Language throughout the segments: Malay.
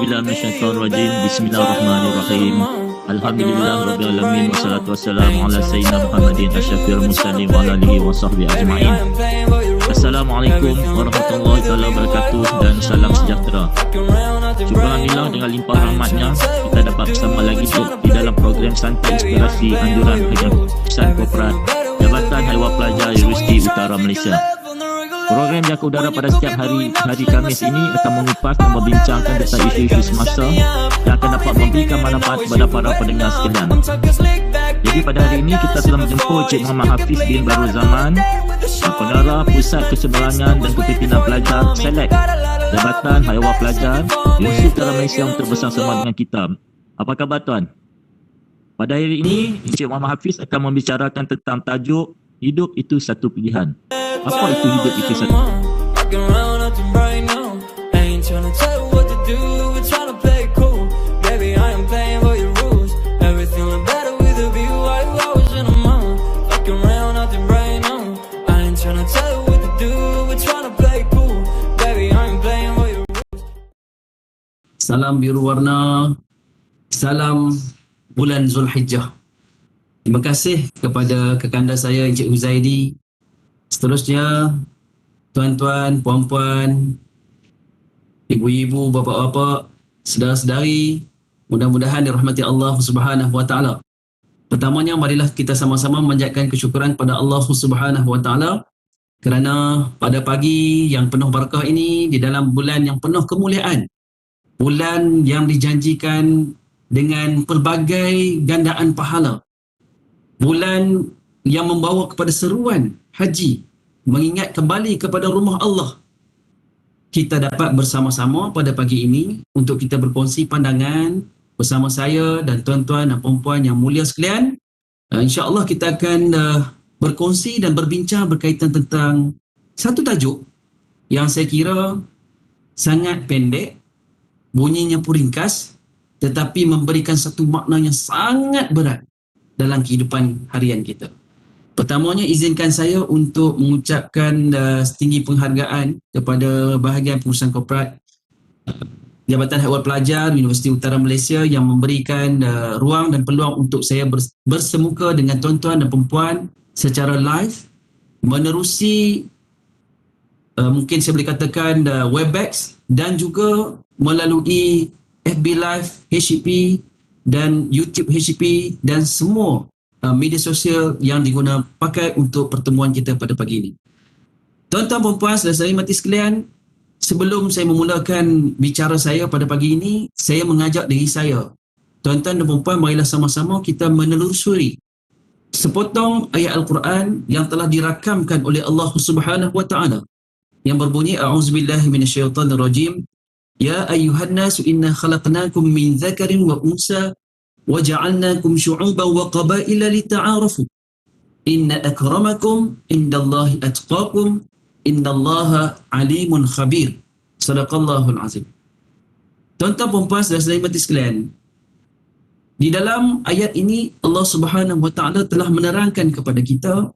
billahi minasyaitonir rajim. Bismillahirrahmanirrahim. Alhamdulillahirabbil alamin wassalatu wassalamu ala sayyidina Muhammadin asyrafil mursalin wa ala alihi wa sahbihi ajma'in. Assalamualaikum warahmatullahi wabarakatuh dan salam sejahtera. Syukur alhamdulillah dengan limpah rahmatnya kita dapat bersama lagi di dalam program santai inspirasi anjuran dengan keputusan korporat Jabatan Haiwan Pelajar Universiti Utara Malaysia. Program yang ke udara pada setiap hari Khamis ini akan mengupas dan membincangkan tentang isu-isu semasa yang akan dapat memberikan manfaat kepada para pendengar sekalian. Jadi pada hari ini kita telah menjemput Cik Muhammad Hafiz bin Barul Zaman, Pengarah Pusat Keseberangan dan Kepimpinan Pelajar Select Jabatan Haiwan Pelajar Universiti Utara Malaysia untuk bersama-sama dengan kita. Apa khabar tuan? Pada hari ini Cik Muhammad Hafiz akan membicarakan tentang tajuk Hidup Itu Satu Pilihan. Apa itu hidup itu satu? Salam biru warna, salam bulan Zulhijjah. Terima kasih kepada kekanda saya Encik Huzaidi. Seterusnya, tuan-tuan, puan-puan, ibu-ibu, bapa-bapa, saudara-saudari, mudah-mudahan dirahmati Allah Subhanahu Wa Taala. Pertamanya, marilah kita sama-sama memanjatkan kesyukuran pada Allah Subhanahu Wa Taala kerana pada pagi yang penuh barakah ini, di dalam bulan yang penuh kemuliaan, bulan yang dijanjikan dengan pelbagai gandaan pahala, bulan yang membawa kepada seruan haji, mengingat kembali kepada rumah Allah. Kita dapat bersama-sama pada pagi ini untuk kita berkongsi pandangan bersama saya dan tuan-tuan dan puan-puan yang mulia sekalian. InsyaAllah kita akan berkongsi dan berbincang berkaitan tentang satu tajuk yang saya kira sangat pendek, bunyinya pun ringkas, tetapi memberikan satu makna yang sangat berat dalam kehidupan harian kita. Pertamanya, izinkan saya untuk mengucapkan setinggi penghargaan kepada bahagian pengurusan korporat Jabatan Haiwan Pelajar Universiti Utara Malaysia yang memberikan ruang dan peluang untuk saya bersemuka dengan tuan-tuan dan perempuan secara live menerusi mungkin saya boleh katakan Webex dan juga melalui FB Live HCP dan YouTube HCP dan semua media sosial yang diguna pakai untuk pertemuan kita pada pagi ini. Tuan-tuan, puan-puan, saudara-saudari mati sekalian, sebelum saya memulakan bicara saya pada pagi ini, saya mengajak diri saya, tuan-tuan dan puan-puan, marilah sama-sama kita menelusuri sepotong ayat Al-Quran yang telah dirakamkan oleh Allah Subhanahu Wa Taala yang berbunyi, A'udzubillahi minasyaitonirrajim, Ya ayyuhan nasu inna khalaqnakum min dzakarin wa unsa وَجَعَلْنَاكُمْ شُعُوبًا وَقَبَائِلَ لِتَعَارَفُوا إِنَّ أَكْرَمَكُمْ عِنْدَ اللَّهِ أَتْقَاكُمْ إِنَّ اللَّهَ عَلِيمٌ خَبِيرٌ. Sadaqallahul azim. Tuan-tuan, puan-puan, saudara-saudari mati sekalian, di dalam ayat ini Allah Subhanahu Wa Taala telah menerangkan kepada kita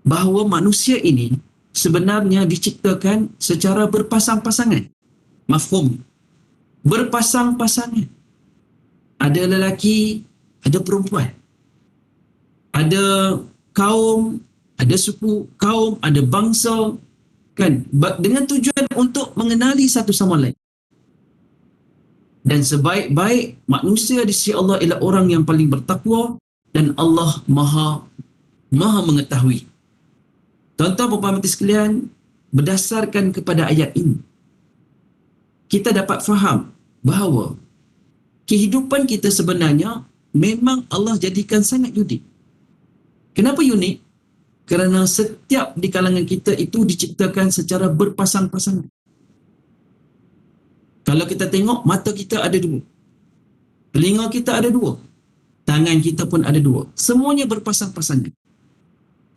bahawa manusia ini sebenarnya diciptakan secara berpasang-pasangan. Mafhum. Berpasang-pasangan. Ada lelaki, ada perempuan. Ada kaum, ada suku kaum, ada bangsa, kan? Dengan tujuan untuk mengenali satu sama lain. Dan sebaik-baik manusia di sisi Allah ialah orang yang paling bertakwa dan Allah Maha mengetahui. Tuan-tuan, puan-puan mati sekalian, berdasarkan kepada ayat ini, kita dapat faham bahawa kehidupan kita sebenarnya memang Allah jadikan sangat unik. Kenapa unik? Kerana setiap di kalangan kita itu diciptakan secara berpasang-pasangan. Kalau kita tengok, mata kita ada dua. Telinga kita ada dua. Tangan kita pun ada dua. Semuanya berpasang-pasangan.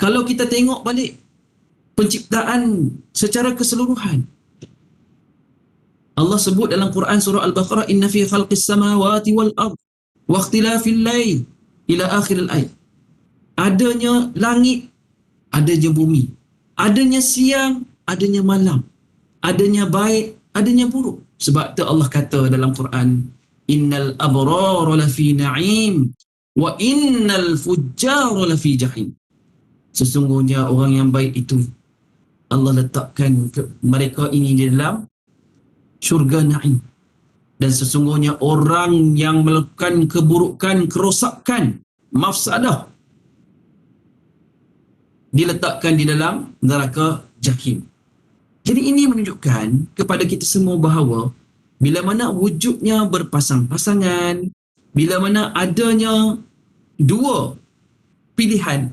Kalau kita tengok balik penciptaan secara keseluruhan, Allah sebut dalam Quran surah Al-Baqarah, Inna fi khalqis samawati wal ard wa ikhtilafil lail ila akhir al-ayat. Adanya langit, adanya bumi. Adanya siang, adanya malam. Adanya baik, adanya buruk. Sebab tu Allah kata dalam Quran, innal abrara lafi na'im wa innal fujjara lafi jahim. Sesungguhnya orang yang baik itu Allah letakkan mereka ini di dalam syurga na'im. Dan sesungguhnya orang yang melakukan keburukan, kerosakan, mafsadah, diletakkan di dalam neraka jahim. Jadi ini menunjukkan kepada kita semua bahawa bila mana wujudnya berpasang-pasangan, bila mana adanya dua pilihan,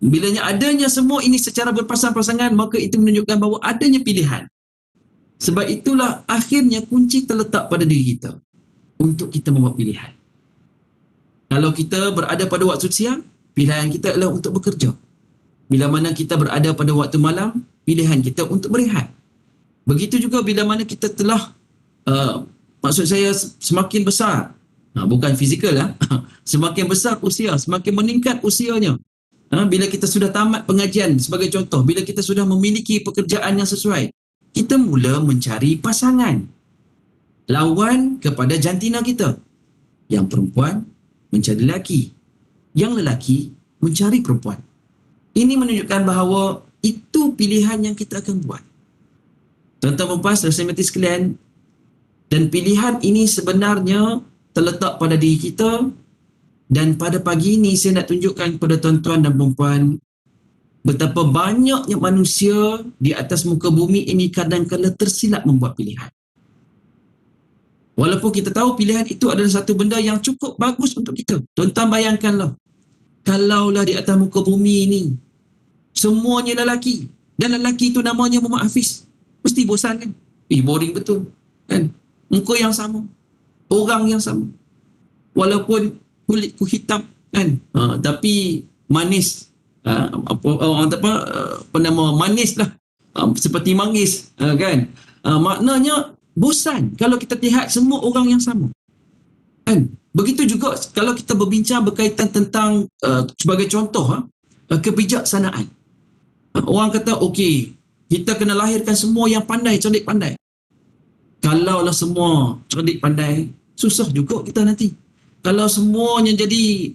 bila adanya semua ini secara berpasang-pasangan, maka itu menunjukkan bahawa adanya pilihan. Sebab itulah akhirnya kunci terletak pada diri kita untuk kita membuat pilihan. Kalau kita berada pada waktu siang, pilihan kita adalah untuk bekerja. Bila mana kita berada pada waktu malam, pilihan kita untuk berehat. Begitu juga bila mana kita telah, maksud saya semakin besar, bukan fizikal lah, semakin besar usia, semakin meningkat usianya. Bila kita sudah tamat pengajian sebagai contoh, bila kita sudah memiliki pekerjaan yang sesuai, kita mula mencari pasangan. Lawan kepada jantina kita. Yang perempuan mencari lelaki. Yang lelaki mencari perempuan. Ini menunjukkan bahawa itu pilihan yang kita akan buat. Tuan-tuan dan puan, saudara mati sekalian, dan pilihan ini sebenarnya terletak pada diri kita. Dan pada pagi ini saya nak tunjukkan kepada tuan-tuan dan puan betapa banyaknya manusia di atas muka bumi ini kadang-kadang tersilap membuat pilihan. Walaupun kita tahu pilihan itu adalah satu benda yang cukup bagus untuk kita. Tuan-tuan bayangkanlah, kalaulah di atas muka bumi ini semuanya lelaki, dan lelaki itu namanya Muhammad Hafiz, mesti bosan kan? Boring betul kan? Muka yang sama, orang yang sama, walaupun kulitku hitam kan, tapi manis, manis lah, seperti manggis kan, maknanya bosan kalau kita lihat semua orang yang sama kan. Begitu juga kalau kita berbincang berkaitan tentang sebagai contoh kebijaksanaan. Orang kata okey, kita kena lahirkan semua yang pandai, cerdik pandai. Kalaulah semua cerdik pandai, susah juga kita nanti. Kalau semuanya jadi,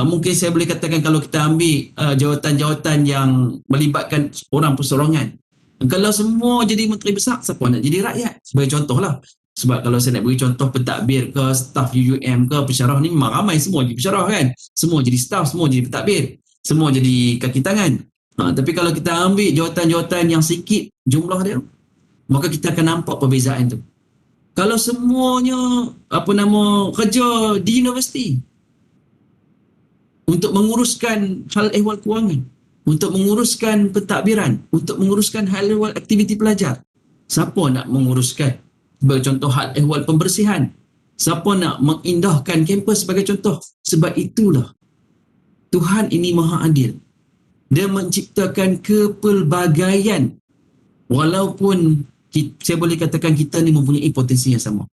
mungkin saya boleh katakan kalau kita ambil jawatan-jawatan yang melibatkan orang perseorangan, kalau semua jadi menteri besar, siapa nak jadi rakyat? Sebagai contohlah. Sebab kalau saya nak beri contoh pentadbir ke, staf UUM ke, pensyarah ni memang ramai semua jadi pensyarah kan. Semua jadi staf, semua jadi pentadbir, semua jadi kaki tangan. Tapi kalau kita ambil jawatan-jawatan yang sikit jumlah dia, maka kita akan nampak perbezaan tu. Kalau semuanya kerja di universiti untuk menguruskan hal ehwal kewangan, untuk menguruskan pentadbiran, untuk menguruskan hal ehwal aktiviti pelajar, siapa nak menguruskan sebagai contoh hal ehwal pembersihan? Siapa nak mengindahkan kampus sebagai contoh? Sebab itulah Tuhan ini maha adil. Dia menciptakan kepelbagaian. Walaupun saya boleh katakan kita ni mempunyai potensi yang sama.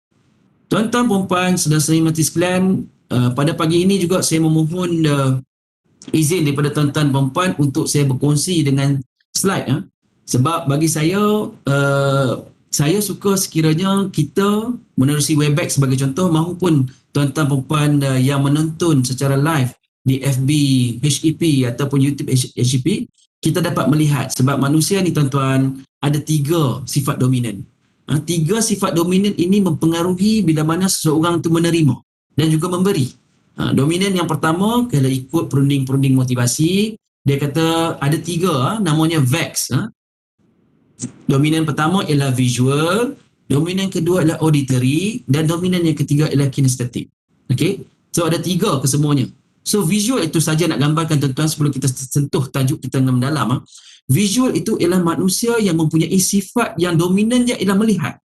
Tuan-tuan, puan-puan, saudara-saudari mati sekalian, pada pagi ini juga saya memohon izin daripada tuan-tuan puan-puan untuk saya berkongsi dengan slide. Sebab bagi saya suka sekiranya kita menerusi Webex sebagai contoh, mahupun tuan-tuan puan-puan yang menonton secara live di FB HEP ataupun YouTube HEP, kita dapat melihat sebab manusia ni tuan-tuan ada 3 sifat dominan. 3 sifat dominan ini mempengaruhi bila mana seseorang tu menerima dan juga memberi. Dominan yang pertama, kalau ikut perunding-perunding motivasi, dia kata ada 3, namanya VEX. Dominan pertama ialah visual, dominan kedua ialah auditory, dan dominan yang ketiga ialah kinestetik. Okay? So ada 3 kesemuanya. So visual itu saja nak gambarkan tuan-tuan sebelum kita sentuh tajuk kita yang mendalam. Visual itu ialah manusia yang mempunyai sifat yang dominan dia ialah melihat.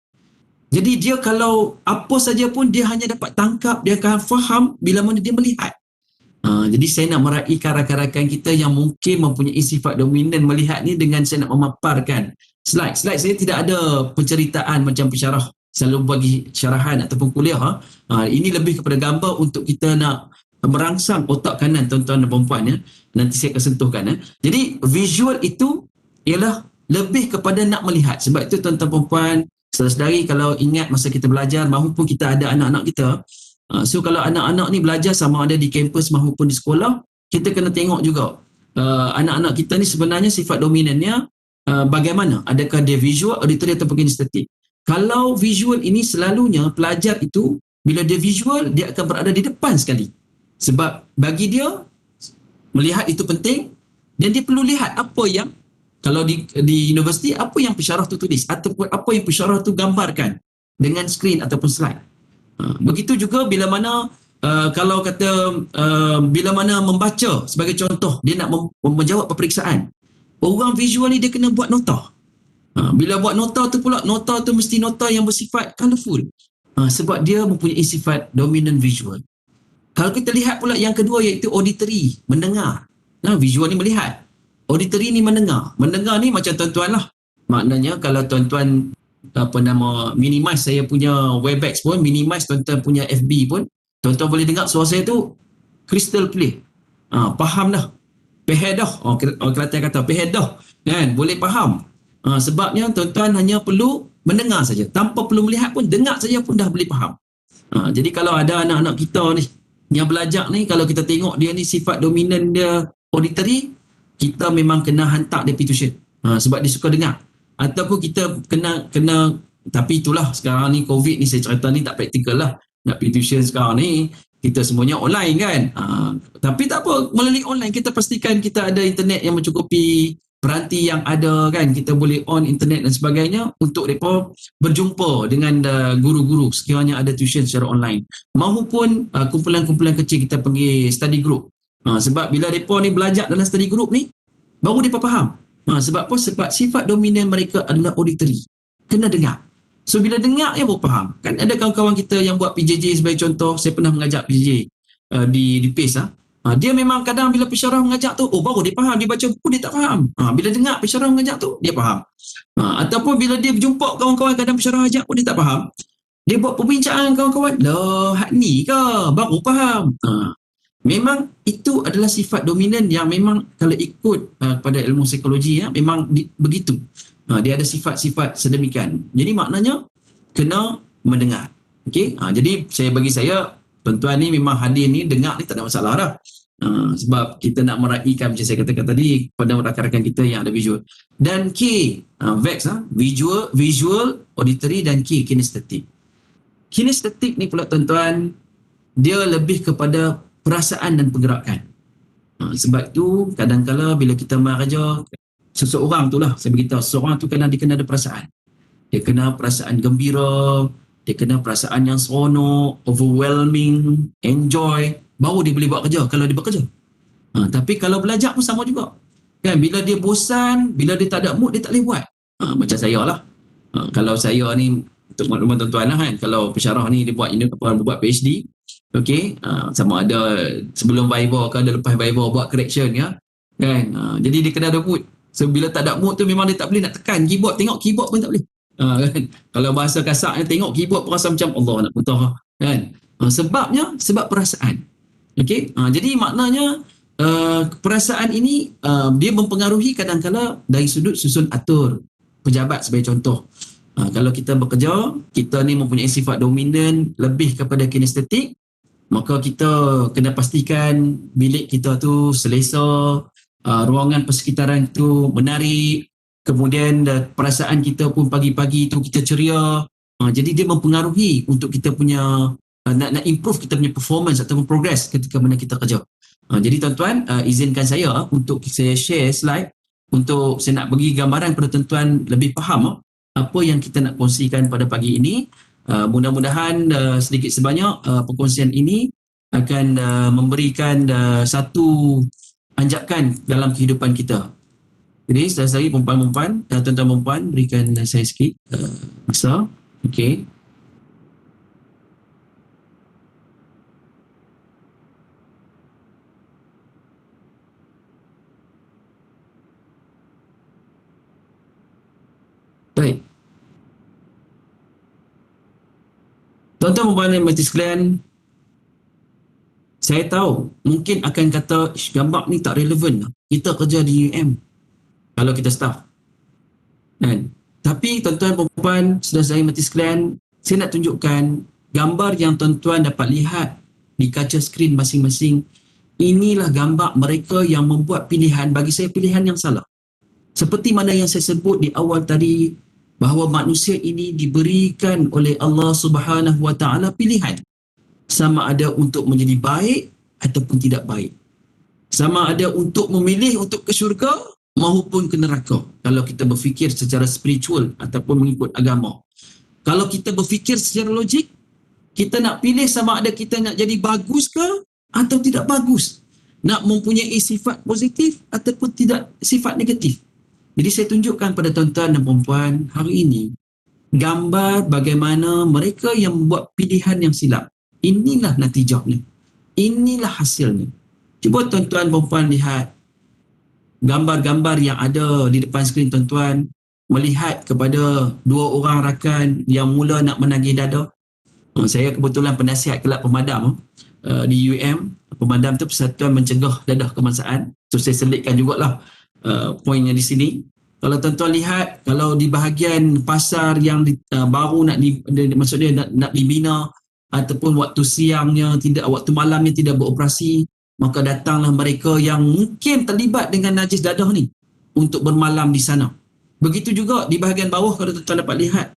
Jadi dia kalau apa saja pun dia hanya dapat tangkap, dia akan faham bila mana dia melihat. Jadi saya nak meraihkan rakan-rakan kita yang mungkin mempunyai sifat dominan melihat ni dengan saya nak memaparkan slide. Slide saya tidak ada penceritaan macam pensyarah selalu bagi syarahan ataupun kuliah. Ini lebih kepada gambar untuk kita nak merangsang otak kanan tuan-tuan dan puan-puan ya. Nanti saya akan sentuhkan. Jadi visual itu ialah lebih kepada nak melihat. Sebab itu tuan-tuan dan puan-puan, Saudari kalau ingat masa kita belajar mahupun kita ada anak-anak kita, so kalau anak-anak ni belajar sama ada di kampus mahupun di sekolah, kita kena tengok juga anak-anak kita ni sebenarnya sifat dominannya bagaimana, adakah dia visual, auditory ataupun kinestetik. Kalau visual ini selalunya pelajar itu bila dia visual dia akan berada di depan sekali, sebab bagi dia melihat itu penting dan dia perlu lihat apa yang kalau di universiti apa yang pensyarah tu tulis ataupun apa yang pensyarah tu gambarkan dengan skrin ataupun slide. Begitu juga bila mana kalau kata bila mana membaca sebagai contoh dia nak menjawab peperiksaan, orang visual ni dia kena buat nota. Bila buat nota tu pula, nota tu mesti nota yang bersifat colourful, sebab dia mempunyai sifat dominant visual. Kalau kita lihat pula yang kedua iaitu auditory, mendengar. Visual ni melihat, auditory ni mendengar. Mendengar ni macam tuan-tuan lah. Maknanya kalau tuan-tuan minimize saya punya Webex pun, minimize tuan-tuan punya FB pun, tuan-tuan boleh dengar suara saya tu crystal clear. Faham dah. Pehed dah. Kelantan kata pehed dah. Kan? Boleh faham. Sebabnya tuan-tuan hanya perlu mendengar saja. Tanpa perlu melihat pun, dengar saja pun dah boleh faham. Jadi kalau ada anak-anak kita ni yang belajar ni, kalau kita tengok dia ni sifat dominan dia auditory, kita memang kena hantar dia pergi tuition. Sebab dia suka dengar. Ataupun kita kena tapi itulah sekarang ni COVID ni saya cerita ni tak praktikal lah. Nak pergi tuition sekarang ni kita semuanya online kan. Tapi tak apa, melalui online kita pastikan kita ada internet yang mencukupi, peranti yang ada kan, kita boleh on internet dan sebagainya untuk mereka berjumpa dengan guru-guru sekiranya ada tuition secara online. Mahupun kumpulan-kumpulan kecil kita panggil study group. Sebab bila mereka ni belajar dalam study group ni, baru mereka faham. Sebab apa? Sebab sifat dominan mereka adalah auditory. Kena dengar. So bila dengar dia baru faham. Kan ada kawan-kawan kita yang buat PJJ sebagai contoh, saya pernah mengajar PJJ di PACE. Dia memang kadang bila pensyarah mengajak tu, baru dia faham. Dia baca buku dia tak faham. Bila dengar pensyarah mengajak tu, dia faham. Ataupun bila dia berjumpa kawan-kawan kadang pensyarah ajak pun dia tak faham. Dia buat perbincangan kawan-kawan, hak ni ke? Baru faham. Memang itu adalah sifat dominan yang memang kalau ikut pada ilmu psikologi memang begitu. Dia ada sifat-sifat sedemikian. Jadi maknanya kena mendengar. Okey. Jadi bagi saya tuan-tuan ni memang hadir ni dengar ni tak ada masalah dah. Sebab kita nak meraihkan macam saya katakan tadi pada rakan-rakan kita yang ada visual. Dan K, VEX, visual, auditory dan K, kinestetik. Kinestetik ni pula tuan-tuan, dia lebih kepada perasaan dan pergerakan. Sebab tu kadang-kala bila kita kerja, seseorang tu lah, saya beritahu, seseorang tu kadang dia kena ada perasaan. Dia kena perasaan gembira, dia kena perasaan yang seronok, overwhelming, enjoy, baru dia boleh buat kerja kalau dia bekerja. Tapi kalau belajar pun sama juga. Kan, bila dia bosan, bila dia tak ada mood, dia tak boleh buat. Macam saya lah. Kalau saya ni, untuk makluman tuan-tuan lah kan, kalau pensyarah ni dia buat PhD, okey, sama ada sebelum Viva ke ada lepas Viva buat correction ya. Kan? Jadi dia kena ada mood. So bila tak ada mood tu memang dia tak boleh nak tekan keyboard, tengok keyboard pun tak boleh. Kan? Kalau bahasa kasarnya tengok keyboard pun rasa macam Allah nak putar kan. Sebab perasaan. Okey. Jadi maknanya perasaan ini dia mempengaruhi kadang-kala dari sudut susun atur pejabat sebagai contoh. Kalau kita bekerja, kita ni mempunyai sifat dominan lebih kepada kinestetik, maka kita kena pastikan bilik kita tu selesa, ruangan persekitaran tu menarik, kemudian perasaan kita pun pagi-pagi tu kita ceria. Jadi dia mempengaruhi untuk kita punya nak improve kita punya performance ataupun progress ketika mana kita kerja. Jadi tuan-tuan, izinkan saya untuk saya share slide untuk saya nak bagi gambaran kepada tuan-tuan lebih faham apa yang kita nak kongsikan pada pagi ini. Mudah-mudahan sedikit sebanyak perkongsian ini akan memberikan satu anjakan dalam kehidupan kita. Jadi saudara-saudari, perempuan-perempuan, tuan-tuan perempuan, berikan saya sikit masa. Okey. Baik. Tuan-tuan perempuan dan majlis sekalian, saya tahu mungkin akan kata gambar ni tak relevan. Kita kerja di UM kalau kita staff. Kan? Tapi Tapi tuan-tuan dan puan, saudara-saudari mati sekalian, saya nak tunjukkan gambar yang tuan-tuan dapat lihat di kaca skrin masing-masing. Inilah gambar mereka yang membuat pilihan, bagi saya pilihan yang salah. Seperti mana yang saya sebut di awal tadi, bahawa manusia ini diberikan oleh Allah Subhanahu Wa Taala pilihan, sama ada untuk menjadi baik ataupun tidak baik, sama ada untuk memilih untuk ke syurga maupun ke neraka, kalau kita berfikir secara spiritual ataupun mengikut agama. Kalau kita berfikir secara logik, kita nak pilih sama ada kita nak jadi bagus ke atau tidak bagus, nak mempunyai sifat positif ataupun tidak sifat negatif. Jadi saya tunjukkan pada tuan-tuan dan puan hari ini gambar bagaimana mereka yang membuat pilihan yang silap. Inilah natijahnya, inilah hasilnya. Cuba tuan-tuan dan puan lihat gambar-gambar yang ada di depan skrin tuan-tuan, melihat kepada dua orang rakan yang mula nak menagih dada. Saya kebetulan penasihat kelab pemadam di UM. Pemadam tu Persatuan Mencegah Dadah Kebangsaan. So saya selitkan jugalah poinnya di sini. Kalau tuan-tuan lihat, kalau di bahagian pasar yang baru maksudnya nak dibina ataupun waktu siangnya tidak, waktu malamnya tidak beroperasi, maka datanglah mereka yang mungkin terlibat dengan najis dadah ni untuk bermalam di sana. Begitu juga di bahagian bawah, kalau tuan-tuan dapat lihat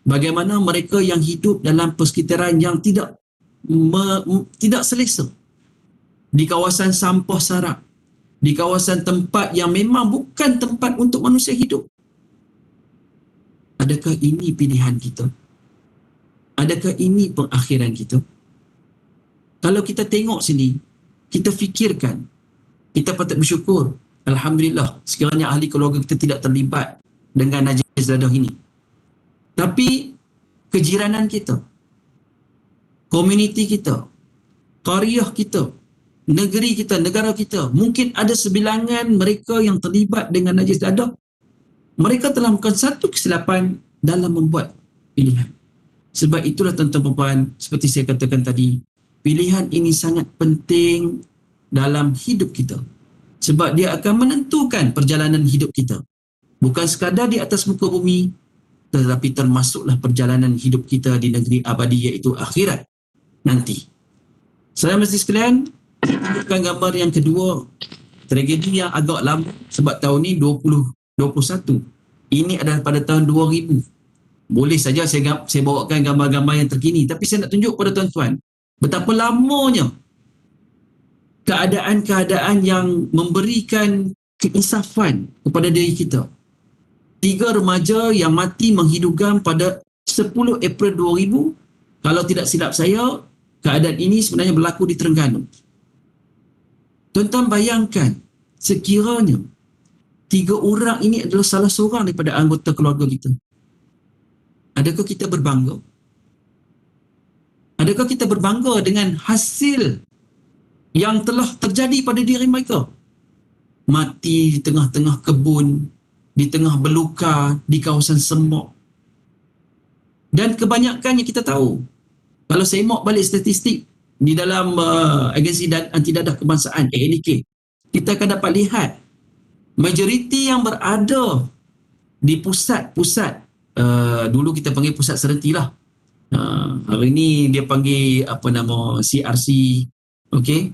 bagaimana mereka yang hidup dalam persekitaran yang tidak selesa, di kawasan sampah sarap, di kawasan tempat yang memang bukan tempat untuk manusia hidup. Adakah ini pilihan kita? Adakah ini pengakhiran kita? Kalau kita tengok sini, kita fikirkan, kita patut bersyukur, alhamdulillah sekiranya ahli keluarga kita tidak terlibat dengan najis dadah ini. Tapi kejiranan kita, komuniti kita, qaryah kita, negeri kita, negara kita, mungkin ada sebilangan mereka yang terlibat dengan najis dadah. Mereka telah melakukan satu kesilapan dalam membuat pilihan. Sebab itulah tuan-tuan dan puan, seperti saya katakan tadi, pilihan ini sangat penting dalam hidup kita. Sebab dia akan menentukan perjalanan hidup kita. Bukan sekadar di atas muka bumi, tetapi termasuklah perjalanan hidup kita di negeri abadi, iaitu akhirat nanti. Saya mesti sekalian, tunjukkan gambar yang kedua, tragedi yang agak lama, sebab tahun ni 2021. Ini adalah pada tahun 2000. Boleh saja saya bawakan gambar-gambar yang terkini, tapi saya nak tunjuk pada tuan-tuan betapa lamanya keadaan-keadaan yang memberikan keinsafan kepada diri kita. 3 remaja yang mati menghidupkan pada 10 April 2000. Kalau tidak silap saya, keadaan ini sebenarnya berlaku di Terengganu. Tuan-tuan bayangkan, sekiranya 3 orang ini adalah salah seorang daripada anggota keluarga kita. Adakah kita berbangga? Adakah kita berbangga dengan hasil yang telah terjadi pada diri mereka? Mati di tengah-tengah kebun, di tengah belukar, di kawasan semak. Dan kebanyakannya kita tahu, kalau saya mak balik statistik di dalam agensi anti dadah kebangsaan ANK, kita akan dapat lihat majoriti yang berada di pusat-pusat, dulu kita panggil pusat serenti lah, hari ni dia panggil CRC, okay,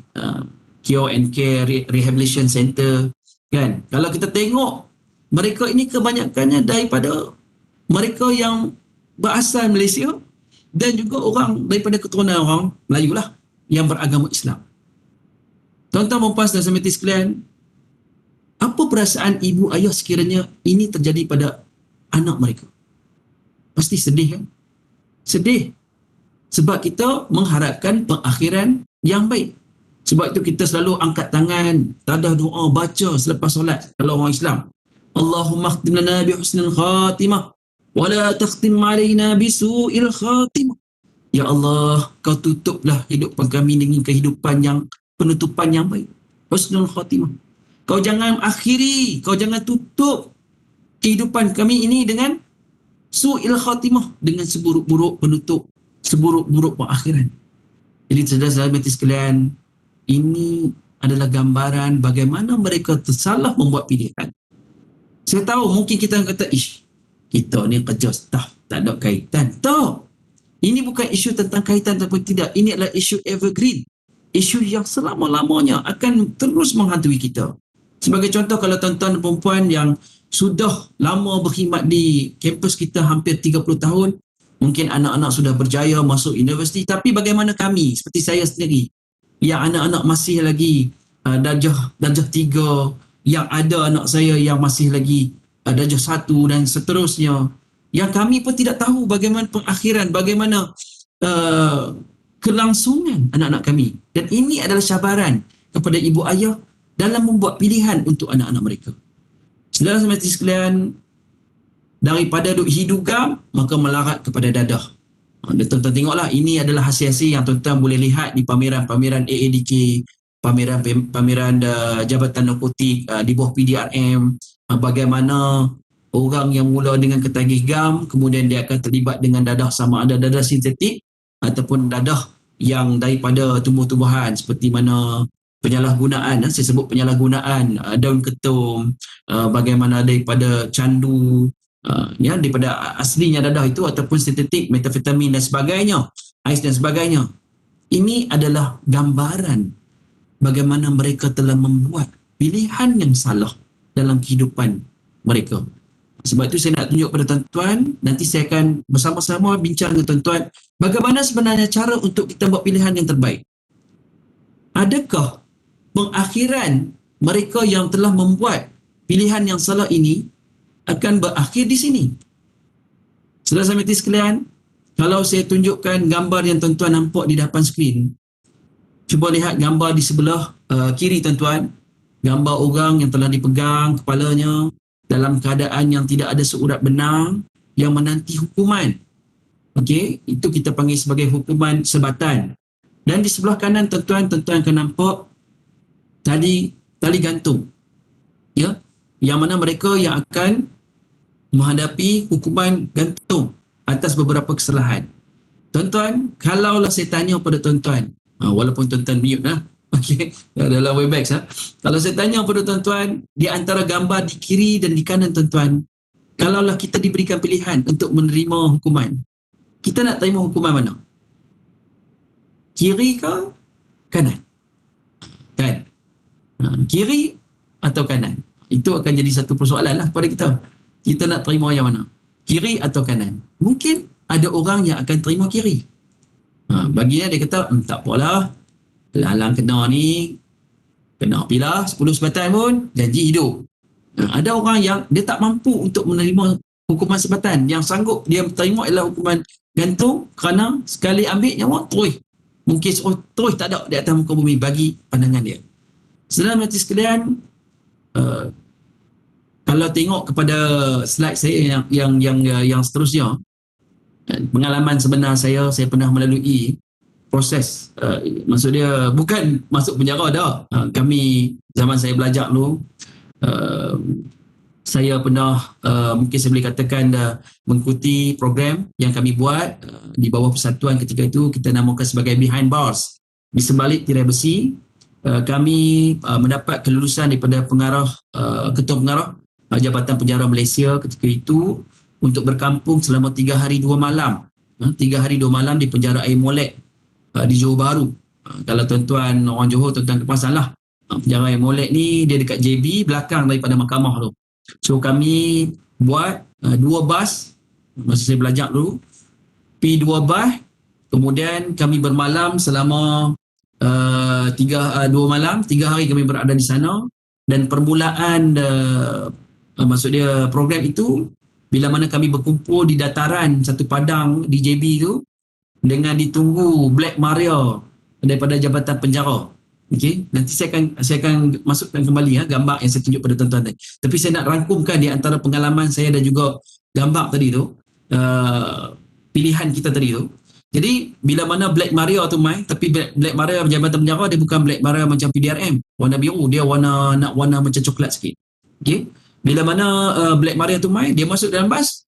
Cure and Care Rehabilitation Center, kan. Kalau kita tengok, mereka ini kebanyakannya daripada mereka yang berasal Malaysia dan juga orang daripada keturunan orang Melayu lah yang beragama Islam. Tuan-tuan dan puan dan saudara sekalian, apa perasaan ibu ayah sekiranya ini terjadi pada anak mereka? Pasti sedih, kan? Sedih. Sebab kita mengharapkan pengakhiran yang baik. Sebab itu kita selalu angkat tangan, tadah doa, baca selepas solat kalau orang Islam. Allahumma khtim lana bi husnil khatimah wa la takhtim alaina bi su'il khatimah. Ya Allah, kau tutuplah hidupan kami dengan kehidupan yang penutupan yang baik. Husnul khatimah. Kau jangan akhiri, kau jangan tutup kehidupan kami ini dengan su'il khatimah, dengan seburuk-buruk penutup, seburuk-buruk pengakhiran. Jadi saudara-saudara mati sekalian, ini adalah gambaran bagaimana mereka tersalah membuat pilihan. Saya tahu mungkin kita akan kata, kita ni kerja staff, tak ada kaitan. Tak. Ini bukan isu tentang kaitan ataupun tidak. Ini adalah isu evergreen. Isu yang selama-lamanya akan terus menghantui kita. Sebagai contoh, kalau tuan-tuan dan perempuan yang sudah lama berkhidmat di kampus kita hampir 30 tahun, mungkin anak-anak sudah berjaya masuk universiti, tapi bagaimana kami, seperti saya sendiri, yang anak-anak masih lagi darjah 3, yang ada anak saya yang masih lagi darjah 1 dan seterusnya, yang kami pun tidak tahu bagaimana pengakhiran, bagaimana kelangsungan anak-anak kami. Dan ini adalah cabaran kepada ibu ayah dalam membuat pilihan untuk anak-anak mereka. Saudara semesti sekalian, daripada duk hidup gam, maka melarat kepada dadah. Tuan-tuan tengoklah, ini adalah hasil-hasil yang tuan-tuan boleh lihat di pameran-pameran AADK, pameran Jabatan Narkotik di bawah PDRM, bagaimana orang yang mula dengan ketagih gam, kemudian dia akan terlibat dengan dadah, sama ada dadah sintetik ataupun dadah yang daripada tumbuh-tumbuhan, seperti mana penyalahgunaan, saya sebut penyalahgunaan daun ketum, bagaimana daripada candu, daripada aslinya dadah itu ataupun sintetik, metafetamin dan sebagainya, ais dan sebagainya. Ini adalah gambaran bagaimana mereka telah membuat pilihan yang salah dalam kehidupan mereka. Sebab itu saya nak tunjuk pada tuan-tuan, nanti saya akan bersama-sama bincang dengan tuan-tuan bagaimana sebenarnya cara untuk kita buat pilihan yang terbaik. Adakah pengakhiran mereka yang telah membuat pilihan yang salah ini akan berakhir di sini? Saudara semeti sekalian, kalau saya tunjukkan gambar yang tuan-tuan nampak di depan skrin, cuba lihat gambar di sebelah kiri tuan-tuan, gambar orang yang telah dipegang kepalanya dalam keadaan yang tidak ada seurat benang yang menanti hukuman. Okey, itu kita panggil sebagai hukuman sebatan. Dan di sebelah kanan tuan-tuan akan nampak tali gantung. Ya, yang mana mereka yang akan menghadapi hukuman gantung atas beberapa kesalahan. Tuan-tuan, kalaulah saya tanya pada tuan-tuan, walaupun tuan-tuan mute lah, okey, dalam Webex, kalau saya tanya pada tuan-tuan, di antara gambar di kiri dan di kanan tuan-tuan, kalaulah kita diberikan pilihan untuk menerima hukuman, kita nak terima hukuman mana? Kiri ke kanan? Kan? Kiri atau kanan? Itu akan jadi satu persoalan lah kepada kita. Kita nak terima yang mana? Kiri atau kanan? Mungkin ada orang yang akan terima kiri. Baginya dia kata, tak apalah, lalang kena ni, kena pilah 10 sebatan pun, janji hidup. Ada orang yang dia tak mampu untuk menerima hukuman sebatan. Yang sanggup dia terima ialah hukuman gantung, kerana sekali ambil nyawa, terus. Mungkin terus tak ada di atas muka bumi bagi pandangan dia. Saudara mati sekalian, kalau tengok kepada slide saya yang seterusnya, pengalaman sebenar saya pernah melalui proses, maksud dia bukan masuk penjara dah. Kami zaman saya belajar dulu, saya pernah mungkin saya boleh katakan mengikuti program yang kami buat di bawah persatuan ketika itu, kita namakan sebagai Behind Bars. Di sebalik tirai besi, kami mendapat kelulusan daripada ketua pengarah Jabatan Penjara Malaysia ketika itu untuk berkampung selama 3 hari 2 malam. 3 hari 2 malam di penjara Air Molek di Johor Bahru. Kalau tuan-tuan orang Johor, tuan-tuan kepasan lah. Penjara Air Molek ni dia dekat JB, belakang daripada mahkamah tu. So kami buat 2 bas masa saya belajar dulu. Pergi 2 bas, kemudian kami bermalam selama 2 malam, 3 hari kami berada di sana. Dan permulaan maksud dia program itu bila mana kami berkumpul di dataran satu padang di JB tu dengan ditunggu Black Maria daripada Jabatan Penjara. Okey, nanti saya akan masukkan kembali gambar yang saya tunjuk pada tuan-tuan tadi. Tapi saya nak rangkumkan di antara pengalaman saya dan juga gambar tadi tu, pilihan kita tadi tu. Jadi bila mana Black Maria tu mai, tapi Black Maria Jabatan Penjara dia bukan Black Maria macam PDRM, warna biru, dia warna macam coklat sikit. Okey. Bila mana Black Maria tu mai, dia masuk dalam bas,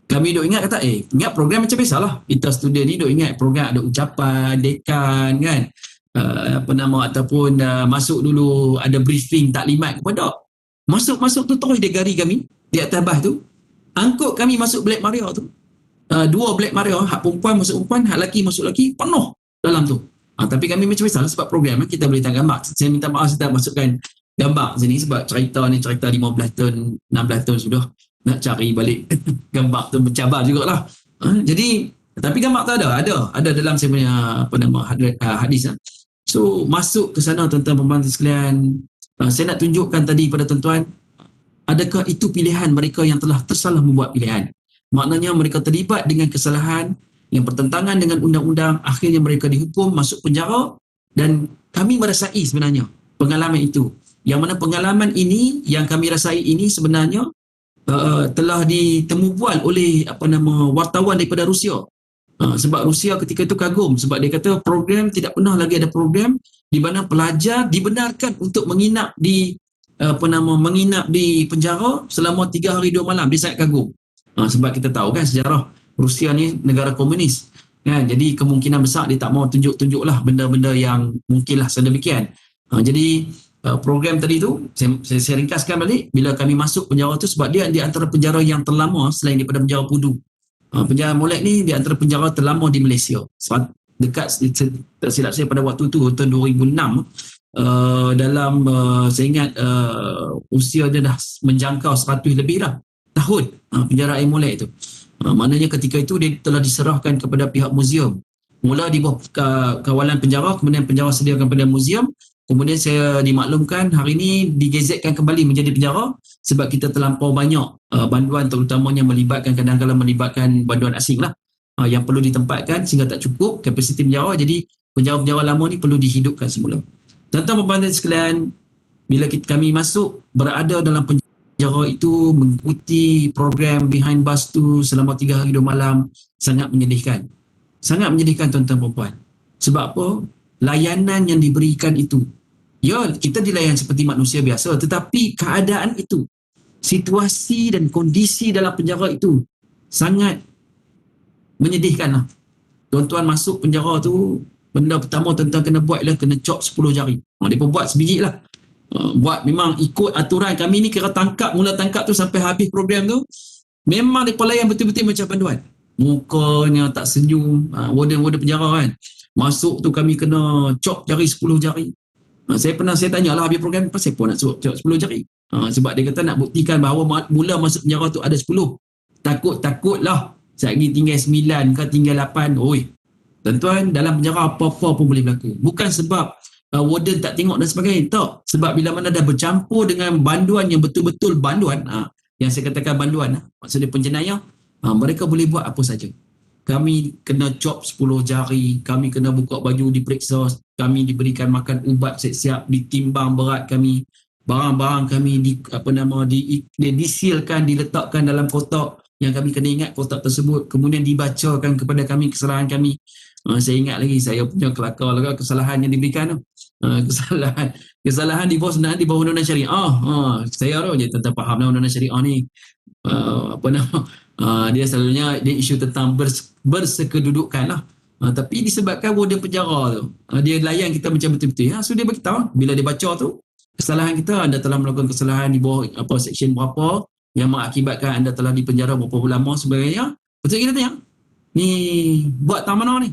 kami duk ingat kata, ingat program macam biasalah. Kita student ni duk ingat program ada ucapan, dekan kan, ataupun masuk dulu ada briefing taklimat kepada. Masuk tu terus dia gari kami di atas bas tu. Angkut kami masuk Black Maria tu, dua Black Maria, hak perempuan masuk perempuan, hak lelaki masuk lelaki, penuh dalam tu. Tapi kami macam biasa sebab program kita boleh tanggung gambar. Saya minta maaf saya tak masukkan gambar sini sebab cerita ni cerita 15 tahun, 16 tahun sudah, nak cari balik gambar tu mencabar jugalah. Jadi tapi gambar tu ada dalam saya punya hadis. So masuk ke sana tuan-tuan pembantu sekalian, saya nak tunjukkan tadi pada tuan-tuan, adakah itu pilihan mereka yang telah tersalah membuat pilihan. Maknanya mereka terlibat dengan kesalahan yang bertentangan dengan undang-undang, akhirnya mereka dihukum masuk penjara, dan kami merasai sebenarnya pengalaman itu. Yang mana pengalaman ini yang kami rasai ini sebenarnya telah ditemubual oleh wartawan daripada Rusia. Sebab Rusia ketika itu kagum sebab dia kata program tidak pernah lagi ada program di mana pelajar dibenarkan untuk menginap di menginap di penjara selama 3 hari 2 malam. Dia sangat kagum. Sebab kita tahu kan sejarah Rusia ni negara komunis. Jadi kemungkinan besar dia tak mau tunjuk-tunjuklah benda-benda yang mungkinlah sedemikian. Jadi program tadi tu saya ringkaskan balik bila kami masuk penjara tu sebab dia di antara penjara yang terlama selain daripada penjara Pudu. Penjara Molek ni di antara penjara terlama di Malaysia. Dekat tak silap saya pada waktu tu tahun 2006 dalam saya ingat usia dia dah menjangkau 100 lebih dah tahun penjara Molek tu. Maknanya ketika itu dia telah diserahkan kepada pihak muzium. Mula di bawah kawalan penjara, kemudian penjara sediakan kepada muzium. Kemudian saya dimaklumkan hari ini digezetkan kembali menjadi penjara sebab kita terlampau banyak banduan terutamanya melibatkan kadang-kadang melibatkan banduan asing lah yang perlu ditempatkan sehingga tak cukup kapasiti penjara. Jadi penjara-penjara lama ni perlu dihidupkan semula. Tuan-tuan pembantu sekalian, bila kami masuk berada dalam penjara itu mengikuti program Behind Bars tu selama 3 hari 2 malam, sangat menyedihkan. Sangat menyedihkan tuan-tuan perempuan. Sebab apa? Layanan yang diberikan itu, ya kita dilayan seperti manusia biasa, tetapi keadaan itu, situasi dan kondisi dalam penjara itu sangat menyedihkan lah. Tuan-tuan masuk penjara tu, benda pertama tuan-tuan kena buat ialah kena cop 10 jari. Dia pun buat sebiji lah. Buat memang ikut aturan kami ni, kira mula tangkap tu sampai habis program tu memang dia layan betul-betul macam panduan. Mukanya tak senyum, warden penjara kan. Masuk tu kami kena cop jari 10 jari. Saya tanya lah habis program, pasal apa nak cop 10 jari? Sebab dia kata nak buktikan bahawa mula masuk penjara tu ada 10. Takut-takutlah sekejap lagi tinggal 9 ke tinggal 8. Oi, tuan-tuan, dalam penjara apa-apa pun boleh berlaku. Bukan sebab warden tak tengok dan sebagainya. Tak. Sebab bila mana dah bercampur dengan banduan yang betul-betul banduan, yang saya katakan banduan, maksudnya penjenayah, mereka boleh buat apa saja. Kami kena cop 10 jari, kami kena buka baju, diperiksa, kami diberikan makan ubat siap-siap, ditimbang berat kami, barang-barang kami disilkan, diletakkan dalam kotak yang kami kena ingat kotak tersebut, kemudian dibacakan kepada kami kesalahan kami. Saya ingat lagi saya punya kelakar lah kesalahan yang diberikan tu. Kesalahan di bawah undang-undang syariah. Saya tahu je tentang faham undang-undang syariah ni. Dia selalunya dia isu tentang bersekedudukan lah. Tapi disebabkan warden penjara tu, dia layan kita macam betul-betul. So dia beritahu bila dia baca tu, kesalahan kita, anda telah melakukan kesalahan di bawah seksyen berapa yang mengakibatkan anda telah dipenjara berapa lama sebagainya. Betul kita tanya, ni buat tak mana ni?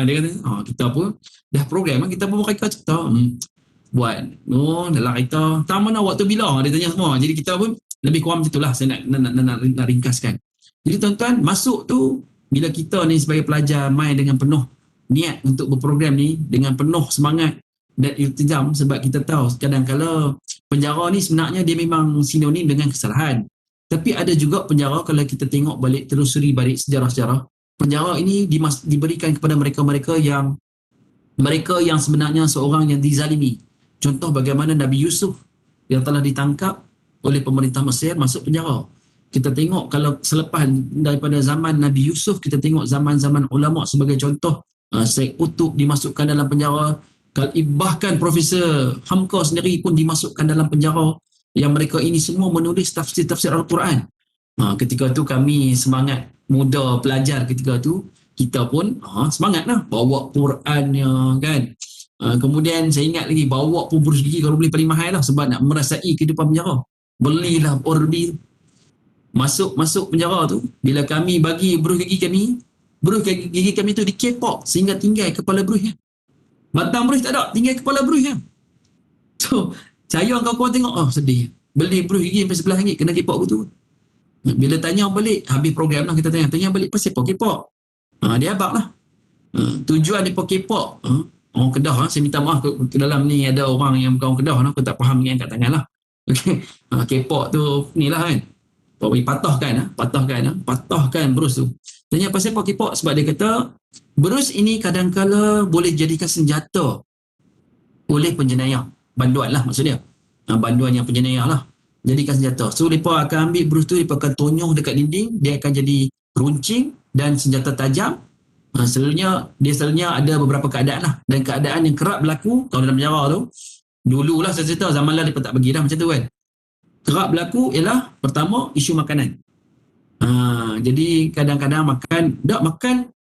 Dia kata, kita pun dah program, kita pun mereka cerita, buat, dalam kereta, tak mana waktu bila? Dia tanya semua. Jadi kita pun lebih kurang macam itulah saya nak ringkaskan. Jadi tuan-tuan, masuk tu, bila kita ni sebagai pelajar main dengan penuh niat untuk berprogram ni, dengan penuh semangat dan iltizam, sebab kita tahu kadang-kadang penjara ni sebenarnya dia memang sinonim dengan kesalahan. Tapi ada juga penjara, kalau kita tengok balik, telusuri balik sejarah-sejarah, penjara ini diberikan kepada mereka-mereka yang sebenarnya seorang yang dizalimi. Contoh bagaimana Nabi Yusuf yang telah ditangkap oleh pemerintah Mesir masuk penjara. Kita tengok kalau selepas daripada zaman Nabi Yusuf, kita tengok zaman-zaman ulama sebagai contoh, Syed Qutb dimasukkan dalam penjara, bahkan Profesor Hamka sendiri pun dimasukkan dalam penjara, yang mereka ini semua menulis tafsir-tafsir Al-Quran. Ketika tu kami semangat muda pelajar ketika tu, kita pun semangatlah bawa Qurannya kan. Kemudian saya ingat lagi bawa pun Bruce Lee kalau boleh paling mahal lah, sebab nak merasai kehidupan penjara. Belilah Orbi. Masuk penjara tu, bila kami bagi bruh gigi kami tu dikepok sehingga tinggal kepala bruhnya. Batang bruh tak ada, tinggal kepala bruhnya. So, saya kawan-kawan tengok, oh sedih. Beli bruh gigi sampai RM11 kena kepok betul. Bila tanya balik, habis program lah kita tanya balik pasal apa kepok. Dia abang lah. Tujuan dia kepok. Orang Kedah lah, saya minta maaf ke dalam ni ada orang yang bukan orang Kedah lah, aku tak faham ni angkat tangan lah. Okay. Kepok tu ni lah kan. Patahkan brus tu. Tanya pasal apa kepok? Sebab dia kata brus ini kadang-kala boleh jadikan senjata oleh penjenayah. Banduan lah maksudnya. Banduan yang penjenayah lah. Jadikan senjata. So, mereka akan ambil brus tu, mereka akan tonyong dekat dinding, dia akan jadi runcing dan senjata tajam. Selalunya ada beberapa keadaan lah. Dan keadaan yang kerap berlaku kalau dalam penjara tu, dululah saya cerita, zaman lah mereka tak bagi dah macam tu kan. Kerap berlaku ialah pertama isu makanan. Jadi kadang-kadang makan,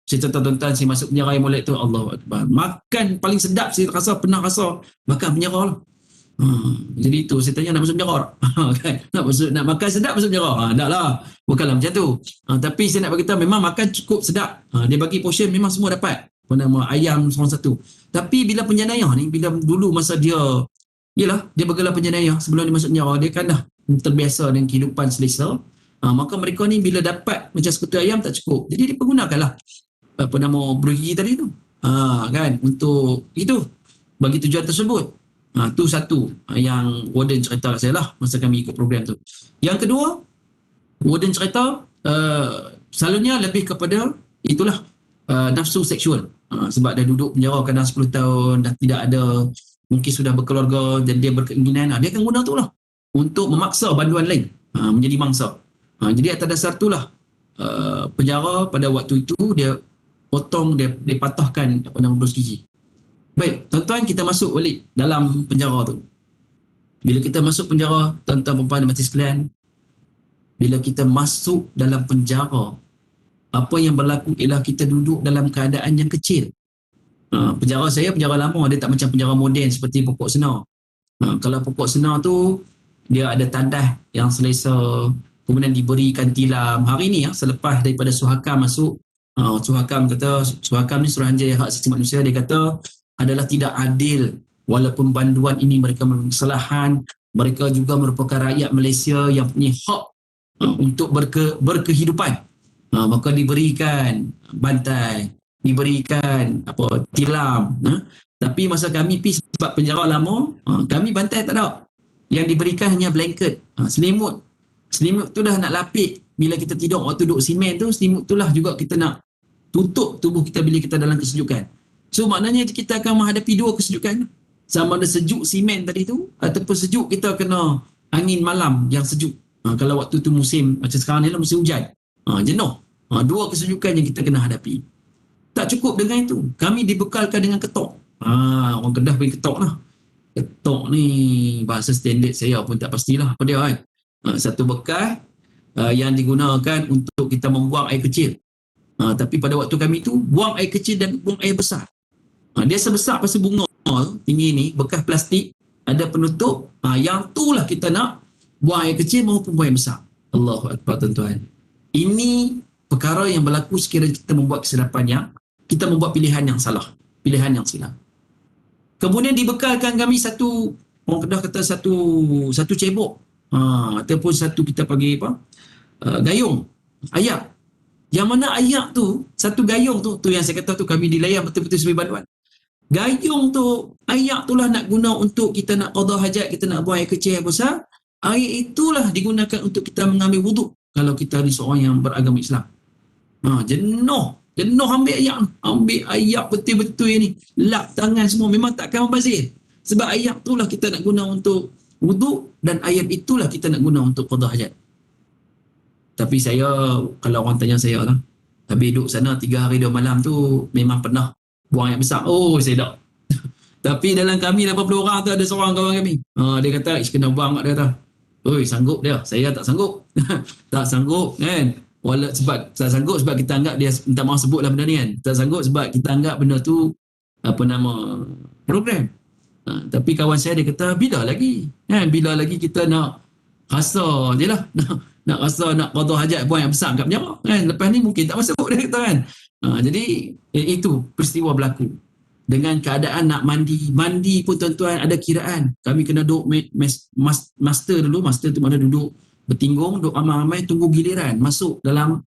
saya cerita tuan-tuan saya masuk penjara yang molek tu, Allahu Akbar. Makan paling sedap saya pernah rasa makan penjara lah. Jadi itu saya tanya nak masuk penjara kan? Nak makan sedap masuk penjara? Tak lah, bukanlah macam tu. Tapi saya nak beritahu memang makan cukup sedap. Dia bagi portion memang semua dapat. Nama ayam seorang satu. Tapi bila penjenayah ni, bila dulu masa dia bergelar penjenayah sebelum dia masuk penjara, dia kan dah terbiasa dengan kehidupan selesa. Maka mereka ni bila dapat macam sekutu ayam tak cukup. Jadi dia pergunakanlah bruh gigi tadi tu. Kan, untuk itu, bagi tujuan tersebut. Tu satu yang warden cerita kat saya lah masa kami ikut program tu. Yang kedua, warden cerita selalunya lebih kepada itulah nafsu seksual. Sebab dah duduk penjara kadang 10 tahun, dah tidak ada, mungkin sudah berkeluarga dan dia berkeinginan, dia akan guna tu lah untuk memaksa banduan lain menjadi mangsa. Jadi atas dasar itulah penjara pada waktu itu dia potong, dia patahkan brus gigi. Baik, tuan-tuan, kita masuk balik dalam penjara tu. Bila kita masuk penjara, tuan-tuan perempuan dan mati sekalian, bila kita masuk dalam penjara, apa yang berlaku ialah kita duduk dalam keadaan yang kecil. Penjara saya penjara lama, dia tak macam penjara moden seperti Pokok Senar. Kalau Pokok Senar tu dia ada tandas yang selesa, kemudian diberikan tilam. Hari ni selepas daripada Suhakam masuk, Suhakam ni Suruhanjaya Hak Asasi Manusia, dia kata adalah tidak adil walaupun banduan ini mereka kesalahan, mereka juga merupakan rakyat Malaysia yang punya hak untuk berkehidupan. Maka diberikan bantai, diberikan tilam. Tapi masa kami pergi sebab penjara lama, kami bantai tak ada. Yang diberikan hanya blanket, selimut. Selimut tu dah nak lapik. Bila kita tidur waktu duduk simen tu, selimut tu lah juga kita nak tutup tubuh kita bila kita dalam kesejukan. So maknanya kita akan menghadapi dua kesejukan. Sama ada sejuk simen tadi tu ataupun sejuk kita kena angin malam yang sejuk. Kalau waktu tu musim macam sekarang ni lah musim hujan. Jenuh. Dua kesejukan yang kita kena hadapi. Tak cukup dengan itu. Kami dibekalkan dengan ketok. Orang Kedah bagi ketok lah. Ketok ni bahasa standard saya pun tak pastilah apa dia kan. Satu bekas yang digunakan untuk kita membuang air kecil. Tapi pada waktu kami tu buang air kecil dan buang air besar. Dia sebesar pasal bunga tinggi ni, bekas plastik, ada penutup. Yang tu lah kita nak buang air kecil maupun buang air besar. Allahu Akbar tuan-tuan. Ini perkara yang berlaku sekiranya kita membuat kesilapan kita membuat pilihan yang salah, pilihan yang silap. Kemudian dibekalkan kami satu, orang Kedah kata satu cebok, ataupun satu kita panggil gayung, ayak. Yang mana ayak tu, satu gayung tu yang saya kata tu kami dilayan betul-betul sebagai banduan. Gayung tu, ayak tu lah nak guna untuk kita nak qada hajat, kita nak buang air kecil, air besar. Air itulah digunakan untuk kita mengambil wuduk kalau kita ni seorang yang beragama Islam. Jenuh ambil ayak betul-betul ni, lap tangan semua, memang takkan membazir. Sebab ayak tu lah kita nak guna untuk wuduk dan air itulah kita nak guna untuk qada hajat. Tapi saya, kalau orang tanya saya lah, habis duduk sana 3 hari 2 malam tu memang pernah buang air besar. Saya tak. Tapi dalam kami 80 orang tu ada seorang kawan kami. Dia kata, kena buang kat dia kata. Sanggup dia. Saya tak sanggup. Tak sanggup kan. Sebab tak sanggup sebab kita anggap dia, minta maaf sebutlah benda ni kan. Tak sanggup sebab kita anggap benda tu program. Tapi kawan saya dia kata, bila lagi kita nak rasa je lah. nak rasa nak qada hajat buang yang besar kat penjara kan. Lepas ni mungkin tak masuk dia kata kan. Jadi itu peristiwa berlaku dengan keadaan nak mandi pun tuan-tuan ada kiraan. Kami kena duduk master dulu. Master tu mana duduk bertinggung, duduk ramai-ramai tunggu giliran masuk dalam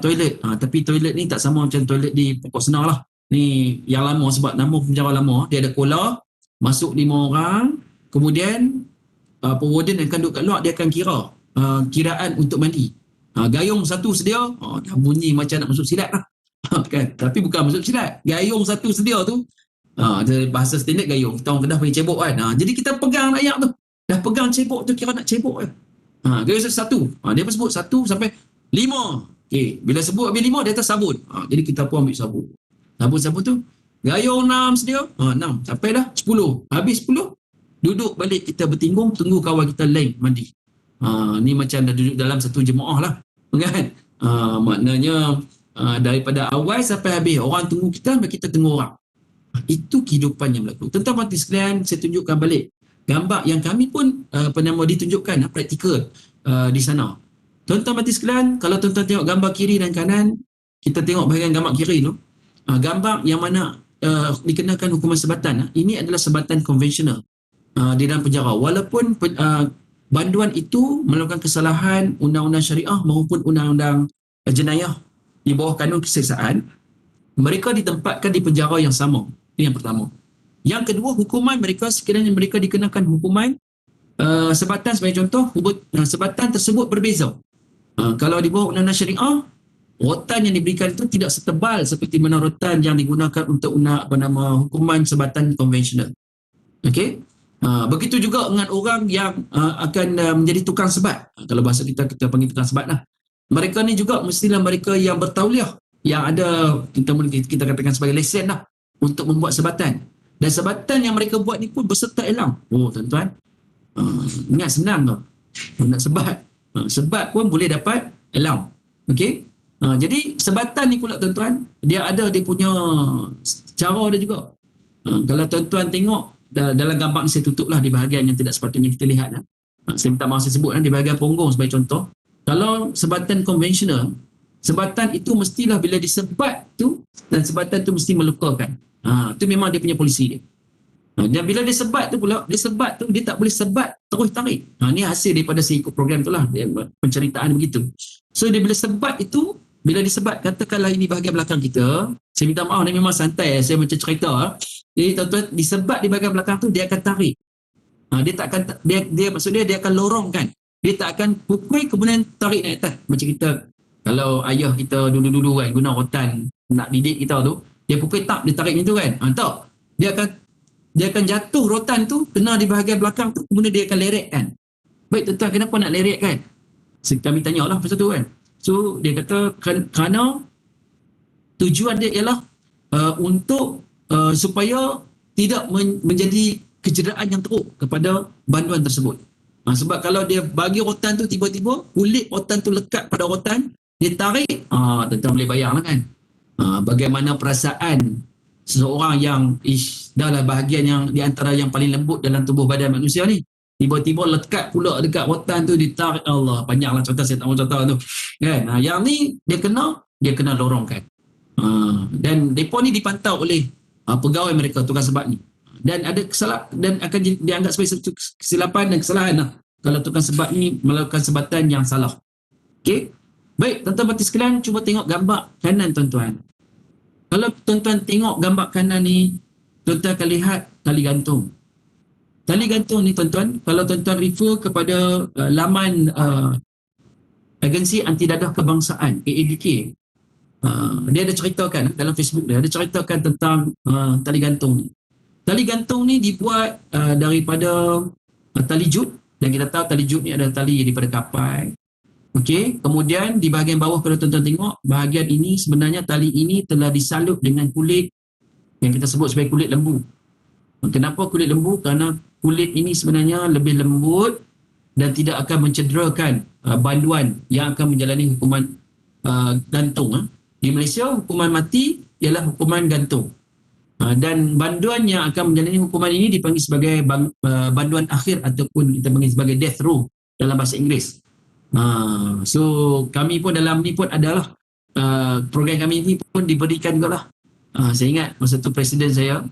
toilet. Tapi toilet ni tak sama macam toilet di Pokok Senar lah. Ni yang lama sebab nama penjara lama. Dia ada kola, masuk 5 orang, kemudian warden akan duduk kat luar, dia akan kira kiraan untuk mandi. Gayung satu sedia, dah bunyi macam nak masuk silat lah. Kan? Tapi bukan masuk silat. Gayung satu sedia tu, bahasa standard gayung. Kita orang Kedah panggil cebok kan. Jadi kita pegang rakyat tu. Dah pegang cebok tu kira nak cebok kan. Gayung satu. Dia pun sebut 1 sampai 5. Okay. Bila sebut habis 5, dia atas sabun. Jadi kita pun ambil sabun. Sabun tu, gayung 6 sedia. 6. Sampai dah 10. Habis 10, duduk balik kita bertinggung, tunggu kawan kita lain mandi. Ni macam dah duduk dalam satu jemaah lah. Kan? Maknanya daripada awal sampai habis orang tunggu kita tunggu orang. Itu kehidupan yang berlaku. Tentang mati sekalian, saya tunjukkan balik gambar yang kami pun ditunjukkan praktikal di sana. Tuan-tuan mati sekalian, kalau tuan-tuan tengok gambar kiri dan kanan, kita tengok bahagian gambar kiri tu, gambar yang mana dikenakan hukuman sebatan. Ini adalah sebatan konvensional di dalam penjara. Walaupun banduan itu melakukan kesalahan undang-undang syariah maupun undang-undang jenayah di bawah kanun keseksaan, mereka ditempatkan di penjara yang sama. Ini yang pertama. Yang kedua, hukuman mereka sekiranya mereka dikenakan hukuman sebatan sebagai contoh, sebatan tersebut berbeza. Kalau di bawah undang-undang syariah, rotan yang diberikan itu tidak setebal seperti mana rotan yang digunakan untuk hukuman sebatan konvensional. Okey? Begitu juga dengan orang yang akan menjadi tukang sebat. Kalau bahasa kita panggil tukang sebat lah. Mereka ni juga mestilah mereka yang bertauliah, yang ada kita katakan sebagai lesen lah untuk membuat sebatan. Dan sebatan yang mereka buat ni pun berserta elang. Tuan-tuan, ingat senang tau. Nak sebat. Sebat pun boleh dapat elang. Okey? Jadi sebatan ni pula tuan-tuan, dia ada dia punya cara dia juga. Kalau tuan-tuan tengok dalam gambar ni, saya tutup lah di bahagian yang tidak sepatutnya kita lihat lah. Saya minta maaf saya sebut di bahagian punggung sebagai contoh. Kalau sebatan konvensional, sebatan itu mestilah bila disebat tu, dan sebatan tu mesti melukakan. Itu memang dia punya polisi dia. Dan bila dia sebat tu pula, dia tak boleh sebat terus tarik. Ni hasil daripada saya ikut program tu lah, penceritaan begitu. So dia bila sebat itu, bila disebat, katakanlah ini bahagian belakang kita, saya minta maaf, ni memang santai, saya macam cerita. Jadi tuan-tuan, disebat di bahagian belakang tu, dia akan tarik. Dia tak akan, dia maksudnya dia akan lorongkan. Dia tak akan pukul kemudian tarik naik atas. Macam kita, kalau ayah kita dulu-dulu kan, guna rotan nak didik kita tu, dia pukul tak, dia tarik macam tu kan. Tak. Dia akan jatuh rotan tu, kena di bahagian belakang tu, kemudian dia akan lerekkan. Baik tuan-tuan, kenapa nak lerekkan? Kami tanya lah pasal tu kan. So, dia kata kerana tujuan dia ialah untuk supaya tidak menjadi kecederaan yang teruk kepada banduan tersebut. Sebab kalau dia bagi rotan tu tiba-tiba, kulit rotan tu lekat pada rotan, dia tarik, tuan-tuan boleh bayanglah kan. Bagaimana perasaan seseorang yang dahlah bahagian yang di antara yang paling lembut dalam tubuh badan manusia ni, tiba-tiba lekat pula dekat rotan tu, ditarik. Allah, panjanglah contoh, saya tak mau contoh tu kan. Yang ni dia kena lorongkan. Dan mereka ni dipantau oleh pegawai mereka, tukang sebat ni, dan ada kesalahan dan akan dianggap sebagai satu kesilapan dan kesalahan lah kalau tukang sebat ni melakukan sebatan yang salah. Okey, baik tuan-tuan mati sekalian, cuba tengok gambar kanan tuan-tuan. Kalau tuan-tuan tengok gambar kanan ni, tuan-tuan akan lihat tali gantung. Tali gantung ni tuan-tuan, kalau tuan-tuan refer kepada laman Agensi Anti Dadah Kebangsaan, AADK, dia ada ceritakan dalam Facebook dia, ada ceritakan tentang tali gantung ni. Tali gantung ni dibuat daripada tali jut, dan kita tahu tali jut ni adalah tali daripada kapal. Okey, kemudian di bahagian bawah kalau tuan-tuan tengok, bahagian ini sebenarnya tali ini telah disalut dengan kulit yang kita sebut sebagai kulit lembu. Kenapa kulit lembu? Kerana kulit ini sebenarnya lebih lembut dan tidak akan mencederakan banduan yang akan menjalani hukuman gantung. Di Malaysia, hukuman mati ialah hukuman gantung. Dan banduan yang akan menjalani hukuman ini dipanggil sebagai banduan akhir ataupun kita panggil sebagai death row dalam bahasa Inggeris. So kami pun dalam ni pun adalah program kami ni pun diberikan juga lah. Saya ingat masa tu presiden saya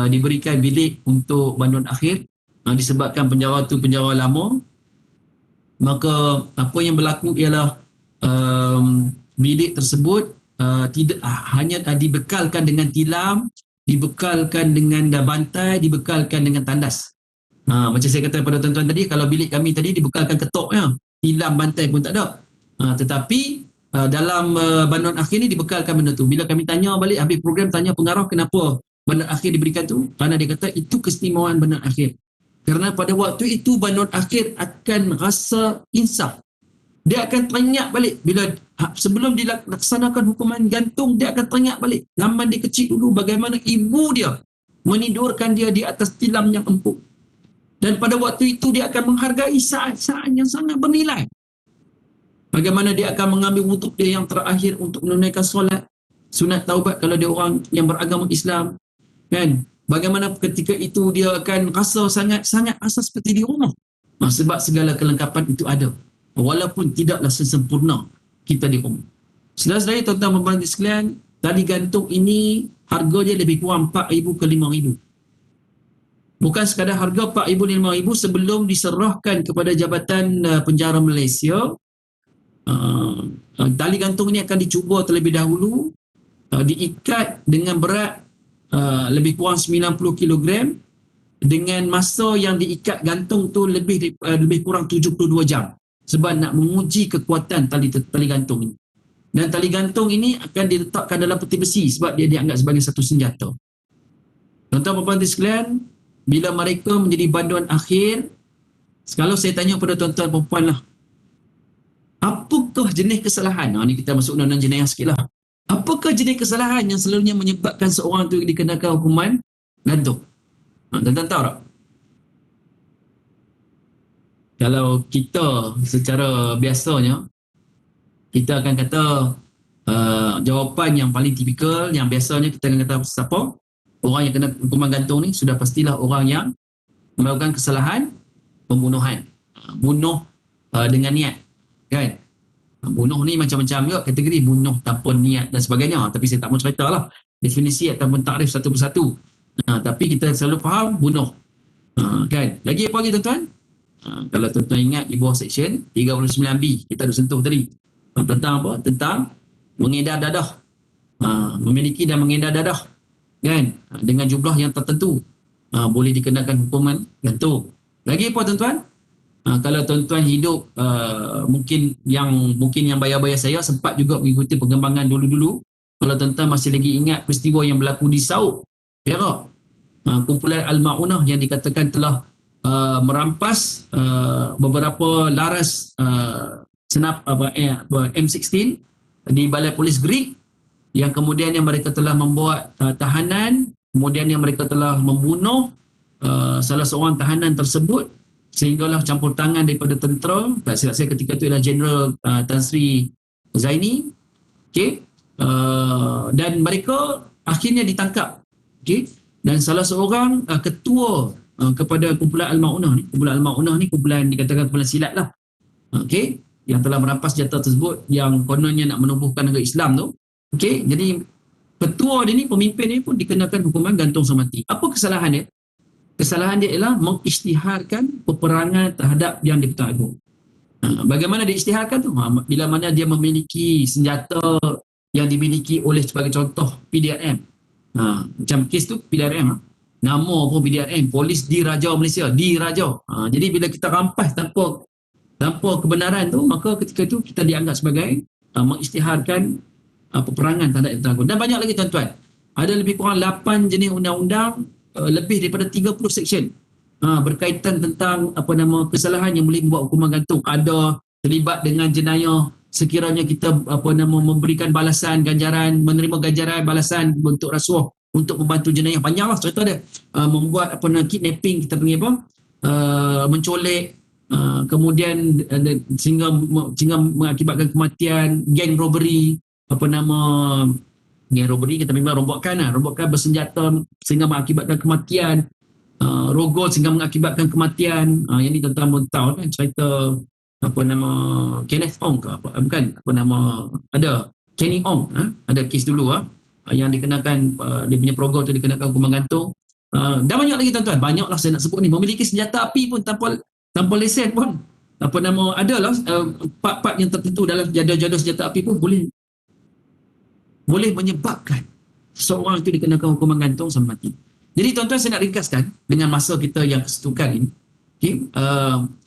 diberikan bilik untuk bantuan akhir disebabkan penjara tu penjara lama, maka apa yang berlaku ialah bilik tersebut tidak hanya dibekalkan dengan tilam, dibekalkan dengan bantai, dibekalkan dengan tandas. Macam saya kata pada tuan-tuan tadi, kalau bilik kami tadi dibekalkan ketoknya, tilam, bantai pun tak ada. Tetapi dalam bantuan akhir ni dibekalkan benda tu. Bila kami tanya balik, habis program tanya pengarah kenapa bantuan akhir diberikan tu, kerana dia kata itu keistimewaan bantuan akhir. Kerana pada waktu itu bantuan akhir akan rasa insaf. Dia akan teringat balik bila sebelum dilaksanakan hukuman gantung, dia akan teringat balik zaman dia kecil dulu bagaimana ibu dia menidurkan dia di atas tilam yang empuk. Dan pada waktu itu dia akan menghargai saat-saat yang sangat bernilai. Bagaimana dia akan mengambil wuduk dia yang terakhir untuk menunaikan solat, sunat taubat kalau dia orang yang beragama Islam. Kan? Bagaimana ketika itu dia akan rasa sangat-sangat rasa seperti di rumah. Sebab segala kelengkapan itu ada. Walaupun tidaklah sesempurna kita di rumah. Saudara-saudari, tuan-tuan dan puan sekalian, tali gantung ini harga dia lebih kurang 4,000 ke 5,000. Bukan sekadar harga 4,000 5,000 sebelum diserahkan kepada Jabatan Penjara Malaysia. Tali gantung ini akan dicuba terlebih dahulu, diikat dengan berat lebih kurang 90 kg dengan masa yang diikat gantung tu lebih kurang 72 jam sebab nak menguji kekuatan tali gantung ini. Dan tali gantung ini akan diletakkan dalam peti besi sebab dia dianggap sebagai satu senjata. Tuan-tuan dan puan sekalian, bila mereka menjadi bantuan akhir, kalau saya tanya pada tuan-tuan dan puan lah, apakah jenis kesalahan? Ni kita masuk undang-undang jenayah sikit lah. Apakah jenis kesalahan yang selalunya menyebabkan seorang itu dikenakan hukuman gantung? Tuan-tuan tahu tak? Kalau kita secara biasanya, kita akan kata jawapan yang paling tipikal, yang biasanya kita akan kata siapa? Orang yang kena hukuman gantung ni sudah pastilah orang yang melakukan kesalahan pembunuhan. Bunuh dengan niat. Kan? Bunuh ni macam-macam juga kategori, bunuh tanpa niat dan sebagainya. Tapi saya tak mau cerita lah definisi ataupun takrif satu persatu. Tapi kita selalu faham bunuh. Kan? Lagi apa lagi tuan-tuan? Kalau tuan-tuan ingat di bawah section 39B kita ada sentuh tadi. Tentang apa? Tentang mengedar dadah. Memiliki dan mengedar dadah. Kan? Dengan jumlah yang tertentu. Boleh dikenakan hukuman gantung. Lagi apa tuan-tuan? Kalau tuan-tuan hidup mungkin yang bayar-bayar saya sempat juga mengikuti perkembangan dulu-dulu. Kalau tuan-tuan masih lagi ingat peristiwa yang berlaku di Sauk, Perak, kumpulan Al-Ma'unah yang dikatakan telah merampas beberapa laras M16 di Balai Polis Greek, yang kemudian yang mereka telah membuat tahanan, kemudian yang mereka telah membunuh salah seorang tahanan tersebut, sehinggalah campur tangan daripada tentera, tak silap saya ketika itu adalah Jeneral Tan Sri Zaini, dan mereka akhirnya ditangkap, dan salah seorang ketua kepada kumpulan Al-Ma'unah ni, kumpulan dikatakan kumpulan silat lah, yang telah merampas senjata tersebut, yang kononnya nak menubuhkan negara Islam tu, jadi ketua dia ni, pemimpin ni pun dikenakan hukuman gantung semati. Apa kesalahan dia? Kesalahan dia ialah mengisytiharkan peperangan terhadap yang di-Pertuan Agong. Bagaimana dia isytiharkan tu? Bila mana dia memiliki senjata yang dimiliki oleh sebagai contoh PDRM. Macam kes tu PDRM. Nama pun PDRM, Polis Diraja Malaysia, Diraja. Jadi bila kita rampas tanpa kebenaran tu, maka ketika itu kita dianggap sebagai mengisytiharkan peperangan terhadap yang Agong. Dan banyak lagi tuan-tuan. Ada lebih kurang 8 jenis undang-undang, lebih daripada 30 section berkaitan tentang kesalahan yang boleh membuat hukuman gantung. Ada terlibat dengan jenayah sekiranya kita memberikan balasan ganjaran, menerima ganjaran balasan bentuk rasuah untuk membantu jenayah. Panjanglah cerita dia. Membuat kidnapping, kita panggil mencolek, kemudian sehingga mengakibatkan kematian, gang robbery, gang robbery kita memang rombokan bersenjata sehingga mengakibatkan kematian, rogol sehingga mengakibatkan kematian. Yang ni tuan-tuan tahu kan cerita apa nama, Kenneth Ong ke apa, bukan, apa nama, ada Kenny Ong, ada kes dulu yang dikenakan, dia punya progo tu dikenakan hukuman gantung. Dan banyak lagi tuan-tuan, banyaklah saya nak sebut ni, memiliki senjata api pun tanpa lesen pun, apa nama, adalah part-part yang tertentu dalam jadual senjata api pun boleh menyebabkan seorang itu dikenakan hukuman gantung sampai mati. Jadi tuan-tuan, saya nak ringkaskan dengan masa kita yang kesetukan ini. Okay?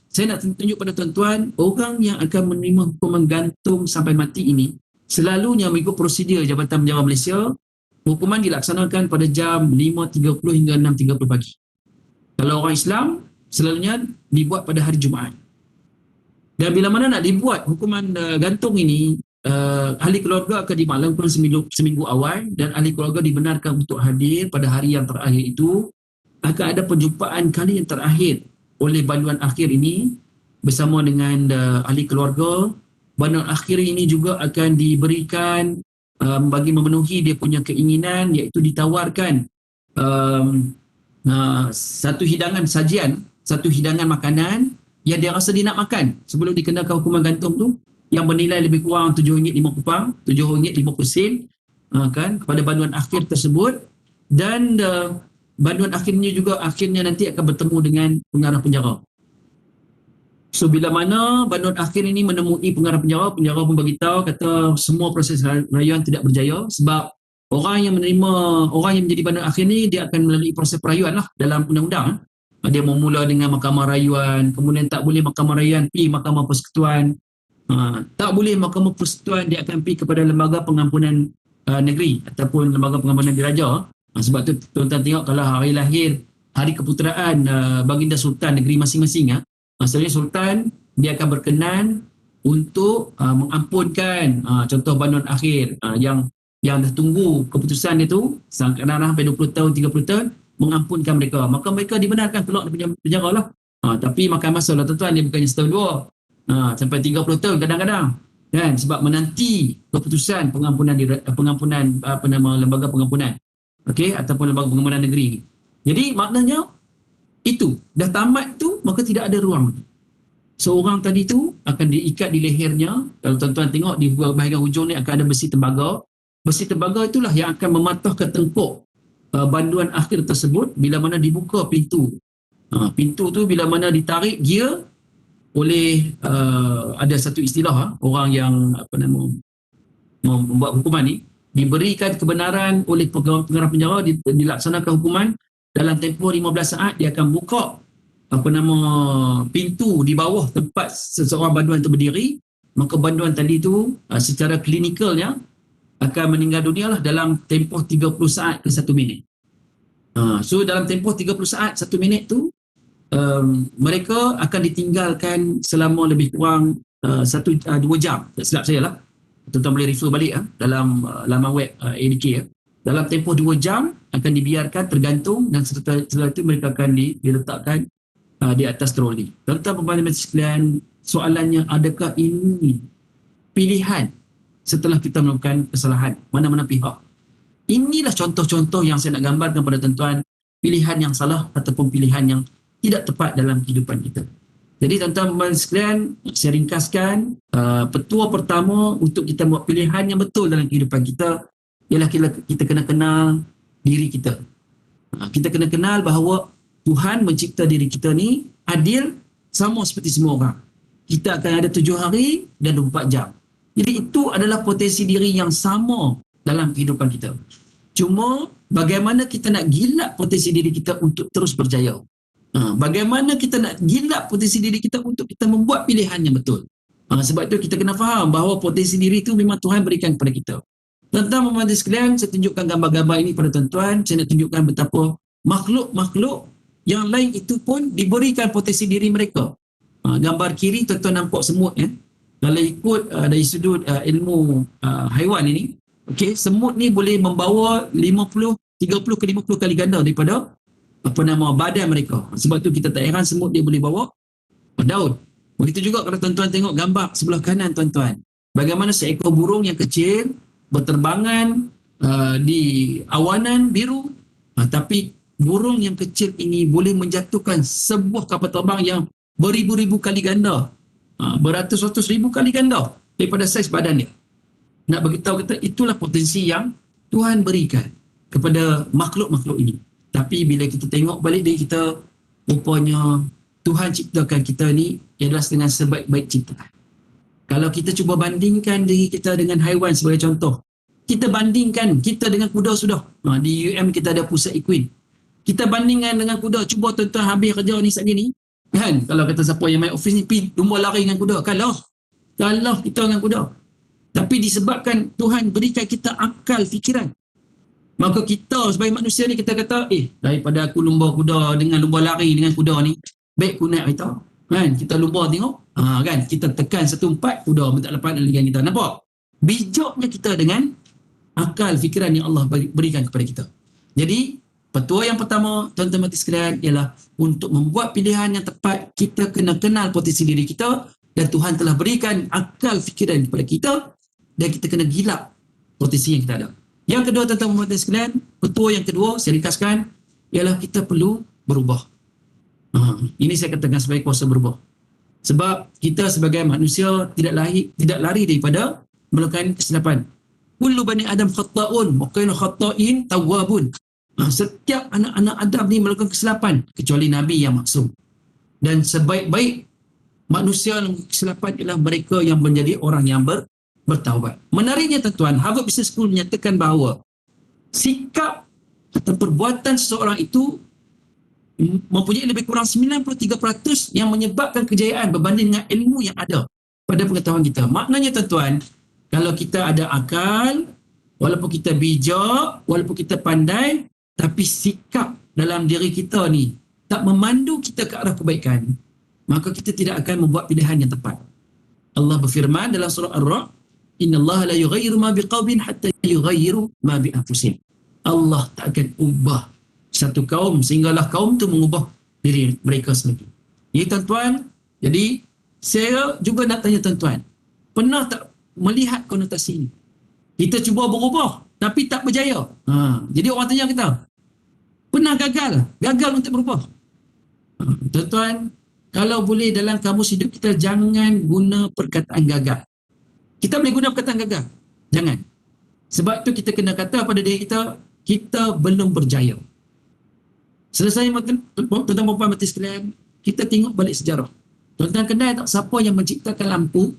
Saya nak tunjuk pada tuan-tuan, orang yang akan menerima hukuman gantung sampai mati ini selalunya mengikut prosedur Jabatan Penjara Malaysia. Hukuman dilaksanakan pada jam 5.30 hingga 6.30 pagi. Kalau orang Islam, selalunya dibuat pada hari Jumaat. Dan bila mana nak dibuat hukuman gantung ini, ahli keluarga akan dimaklumkan seminggu awal, dan ahli keluarga dibenarkan untuk hadir pada hari yang terakhir itu. Akan ada perjumpaan kali yang terakhir oleh banduan akhir ini bersama dengan ahli keluarga. Banduan akhir ini juga akan diberikan bagi memenuhi dia punya keinginan, iaitu ditawarkan satu hidangan sajian, satu hidangan makanan yang dia rasa dia nak makan sebelum dikenakan hukuman gantung tu, yang bernilai lebih kurang RM7.5, RM7.50 kan, kepada banduan akhir tersebut. Dan banduan akhirnya juga akhirnya nanti akan bertemu dengan pengarah penjara. So bila mana banduan akhir ini menemui pengarah penjara pun beritahu kata semua proses rayuan tidak berjaya, sebab orang yang menjadi banduan akhir ni dia akan melalui proses perayuan lah dalam undang-undang. Dia memula dengan mahkamah rayuan, kemudian tak boleh mahkamah rayuan pergi mahkamah persekutuan, tak boleh mahkamah persekutuan dia akan pergi kepada lembaga pengampunan negeri ataupun lembaga pengampunan diraja. Sebab tu tuan-tuan tengok kalau hari lahir, hari keputeraan baginda sultan negeri masing-masing, maksudnya sultan dia akan berkenan untuk mengampunkan contoh banduan akhir yang dah tunggu keputusan dia tu kadang-kadang sampai 20 tahun 30 tahun, mengampunkan mereka, maka mereka dibenarkan keluar dari penjara lah. Tapi makan masa lah tuan-tuan, dia bukannya setahun dua, sampai 30 tahun kadang-kadang kan, sebab menanti keputusan pengampunan apa nama, lembaga pengampunan, okey, ataupun lembaga pengampunan negeri. Jadi maknanya itu dah tamat tu, maka tidak ada ruang. Seorang tadi tu akan diikat di lehernya. Kalau tuan-tuan tengok di bahagian hujung ni akan ada besi tembaga. Besi tembaga itulah yang akan mematahkan tengkuk banduan akhir tersebut bila mana dibuka pintu. Pintu tu bila mana ditarik gear oleh ada satu istilah orang yang apa nama membuat hukuman ni, diberikan kebenaran oleh pengarah penjara, dilaksanakan hukuman dalam tempoh 15 saat. Dia akan buka apa nama pintu di bawah tempat seseorang banduan itu berdiri, maka banduan tadi tu secara klinikalnya akan meninggal dunia lah dalam tempoh 30 saat ke 1 minit. So dalam tempoh 30 saat 1 minit tu mereka akan ditinggalkan selama lebih kurang 2 jam, tak silap saya lah. Tuan-tuan boleh refer balik dalam laman web ADK. Dalam tempoh 2 jam akan dibiarkan tergantung, dan setelah itu mereka akan diletakkan di atas troli. Tuan-tuan pembantu sekalian, soalannya, adakah ini pilihan setelah kita melakukan kesalahan mana-mana pihak? Inilah contoh-contoh yang saya nak gambarkan pada tuan-tuan, pilihan yang salah ataupun pilihan yang tidak tepat dalam kehidupan kita. Jadi tuan-tuan pembantu sekalian, saya ringkaskan, petua pertama untuk kita buat pilihan yang betul dalam kehidupan kita ialah kita kena kenal diri kita. Kita kena kenal bahawa Tuhan mencipta diri kita ni adil, sama seperti semua orang. Kita akan ada 7 hari dan 24 jam. Jadi itu adalah potensi diri yang sama dalam kehidupan kita. Cuma bagaimana kita nak gilap potensi diri kita untuk terus berjaya. Bagaimana kita nak gilap potensi diri kita untuk kita membuat pilihan yang betul. Sebab itu kita kena faham bahawa potensi diri itu memang Tuhan berikan kepada kita. Tuan-tuan pembantu sekalian, saya tunjukkan gambar-gambar ini pada tuan-tuan. Saya nak tunjukkan betapa makhluk-makhluk yang lain itu pun diberikan potensi diri mereka. Gambar kiri tuan-tuan nampak semut. Kalau ikut dari sudut ilmu haiwan ini, okay, semut ni boleh membawa 30 ke 50 kali ganda daripada apa nama badan mereka. Sebab tu kita tak heran semut dia boleh bawa daun. Begitu juga kalau tuan-tuan tengok gambar sebelah kanan tuan-tuan, bagaimana seekor burung yang kecil berterbangan di awanan biru, tapi burung yang kecil ini boleh menjatuhkan sebuah kapal terbang yang beribu-ribu kali ganda beratus-ratus ribu kali ganda daripada saiz badan dia. Nak beritahu kita itulah potensi yang Tuhan berikan kepada makhluk-makhluk ini. Tapi bila kita tengok balik diri kita, rupanya Tuhan ciptakan kita ni ialah dengan sebaik-baik ciptaan. Kalau kita cuba bandingkan diri kita dengan haiwan sebagai contoh, kita bandingkan kita dengan kuda sudah. Di UM kita ada pusat equine. Kita bandingkan dengan kuda, cuba tuan-tuan habis kerja ni saat ni. Kan? Kalau kata siapa yang main office ni, pergi lumba lari dengan kuda. Kalah kita dengan kuda. Tapi disebabkan Tuhan berikan kita akal fikiran, maka kita sebagai manusia ni kita kata, daripada aku lumba kuda dengan lumba lari dengan kuda ni, baik aku naik kereta. Kan? Kita lumba tengok. Kan? Kita tekan 1.4, kuda pun tak lepas dengan kita. Nampak? Bijaknya kita dengan akal fikiran yang Allah berikan kepada kita. Jadi, petua yang pertama, tuan-tuan mati sekalian, ialah untuk membuat pilihan yang tepat, kita kena kenal potensi diri kita dan Tuhan telah berikan akal fikiran kepada kita dan kita kena gilap potensi yang kita ada. Yang kedua, tuan-tuan mati sekalian, petua yang kedua, saya ringkaskan, ialah kita perlu berubah. Ini saya katakan sebagai kuasa berubah. Sebab kita sebagai manusia tidak lari daripada melakukan kesilapan. Kullu bani Adam khata'un wa kullu khata'in tawwabun. Setiap anak-anak Adam ni melakukan kesilapan kecuali Nabi yang maksum. Dan sebaik-baik manusia yang kesilapan ialah mereka yang menjadi orang yang bertaubat. Menariknya tuan-tuan, Harvard Business School menyatakan bahawa sikap atau perbuatan seseorang itu mempunyai lebih kurang 93% yang menyebabkan kejayaan berbanding dengan ilmu yang ada pada pengetahuan kita. Maknanya tuan-tuan, kalau kita ada akal, walaupun kita bijak, walaupun kita pandai, tapi sikap dalam diri kita ni tak memandu kita ke arah kebaikan, maka kita tidak akan membuat pilihan yang tepat. Allah berfirman dalam surah Ar-Ra'd, "Innallaha la yughayyiru ma biqaumin hatta yughayyiru ma bi anfusihim." Allah tak akan ubah satu kaum sehinggalah kaum tu mengubah diri mereka sendiri. Ya tuan-tuan, jadi saya juga nak tanya tuan-tuan, pernah tak melihat konotasi ini? Kita cuba berubah tapi tak berjaya. Jadi orang tanya kita, pernah gagal untuk berubah? Tuan-tuan, kalau boleh dalam kamus hidup kita jangan guna perkataan gagal. Kita boleh guna perkataan gagal, jangan. Sebab tu kita kena kata pada diri kita, kita belum berjaya. Selesai tuan-tuan puan mati sekalian, kita tengok balik sejarah. Tuan-tuan kenal tak siapa yang menciptakan lampu?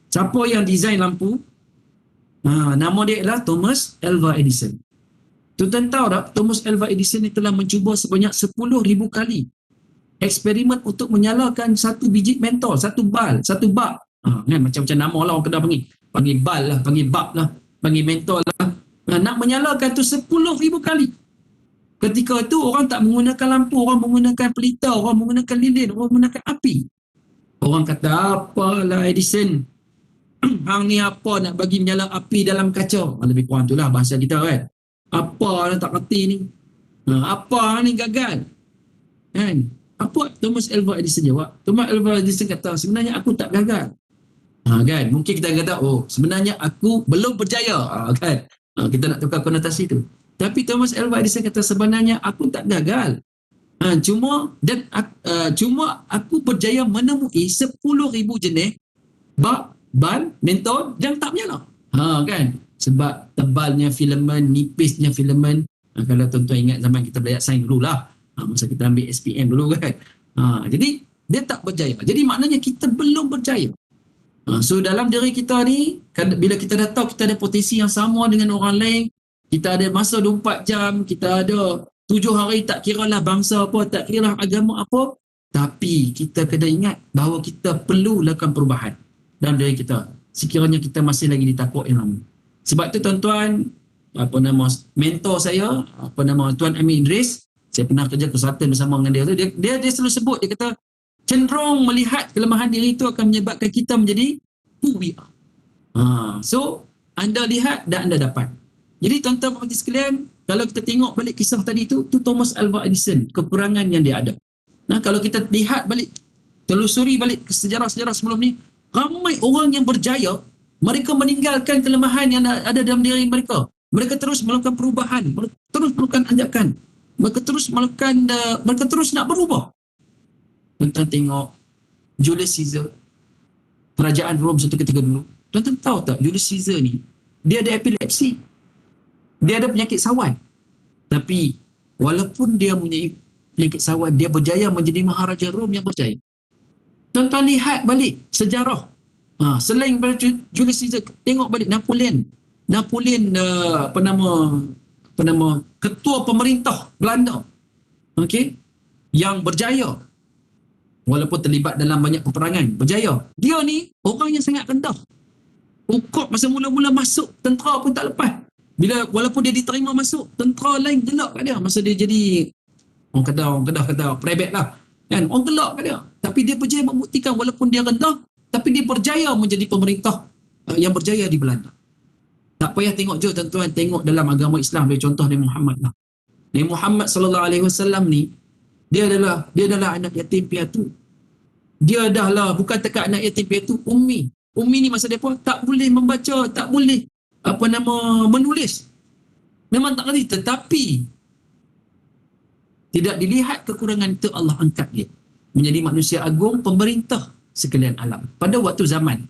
Siapa yang design lampu? Nama dia adalah Thomas Alva Edison. Tuan-tuan tahu tak, Thomas Alva Edison ni telah mencuba sebanyak 10,000 kali eksperimen untuk menyalakan satu biji mentol, satu bal, satu bab. Kan, macam-macam nama lah orang kena panggil bal lah, panggil bab lah, panggil mentol lah. Nak menyalakan tu 10,000 kali. Ketika itu orang tak menggunakan lampu, orang menggunakan pelita, orang menggunakan lilin, orang menggunakan api. Orang kata, apalah Edison, hang ni apa nak bagi menyala api dalam kaca? Lebih kurang itulah bahasa kita kan. Apa tak kerti ni? Apa ni gagal? Kan? Apa Thomas Alva Edison jawab? Thomas Alva Edison kata, sebenarnya aku tak gagal. Kan? Mungkin kita kata, sebenarnya aku belum berjaya. Kan? Kita nak tukar konotasi tu. Tapi Thomas Alva Edison kata, sebenarnya aku tak gagal. Cuma aku berjaya menemui 10,000 jenis bab, ban, mentol yang tak menyala. Kan? Sebab tebalnya filamen, nipisnya filamen. Kalau tuan-tuan ingat zaman kita belajar sains dulu lah. Masa kita ambil SPM dulu kan. Jadi dia tak berjaya. Jadi maknanya kita belum berjaya. So dalam diri kita ni, bila kita dah tahu kita ada potensi yang sama dengan orang lain, kita ada masa 24 jam, kita ada 7 hari, tak kira lah bangsa apa, tak kira lah agama apa, tapi kita kena ingat bahawa kita perlu lakukan perubahan dalam diri kita sekiranya kita masih lagi di tapak yang lama. Sebab tu tuan-tuan, mentor saya, Tuan Amin Idris, saya pernah kerja konsultan bersama dengan dia tu, dia selalu sebut, dia kata cenderung melihat kelemahan diri itu akan menyebabkan kita menjadi who we are. So anda lihat dan anda dapat. Jadi tuan-tuan puan sekalian, kalau kita tengok balik kisah tadi tu Thomas Alva Edison, kekurangan yang dia ada. Kalau kita lihat balik, telusuri balik ke sejarah-sejarah sebelum ni, ramai orang yang berjaya, mereka meninggalkan kelemahan yang ada dalam diri mereka. Mereka terus melakukan perubahan, mereka terus melakukan anjakan, mereka terus nak berubah. Tuan-tuan tengok Julius Caesar, kerajaan Rom satu ketika dulu. Tuan-tuan tahu tak, Julius Caesar ni, dia ada epilepsi. Dia ada penyakit sawan. Tapi walaupun dia mempunyai penyakit sawan, dia berjaya menjadi maharaja Rom yang berjaya. Tuan-tuan lihat balik sejarah. Selain daripada Julius Caesar, tengok balik Napoleon. Napoleon ketua pemerintah Belanda. Okey, yang berjaya walaupun terlibat dalam banyak peperangan, berjaya. Dia ni orang yang sangat rendah. Ukop masa mula-mula masuk, tentera pun tak lepas. Walaupun dia diterima masuk, tentera lain gelak kat dia masa dia jadi orang kata private lah. Kan? Orang gelak kat dia. Tapi dia berjaya membuktikan walaupun dia rendah, tapi dia berjaya menjadi pemerintah yang berjaya di Belanda. Tak payah tengok je tuan-tuan, tengok dalam agama Islam, dia contoh Nabi Muhammad lah. Nabi Muhammad SAW ni, dia adalah anak yatim piatu. Dia adalah bukan tekat anak yatim piatu, ummi. Ummi ni masa depa tak boleh membaca, tak boleh menulis. Memang tak ngerti, tetapi tidak dilihat kekurangan itu, Allah angkat dia menjadi manusia agung, pemerintah sekalian alam pada waktu zaman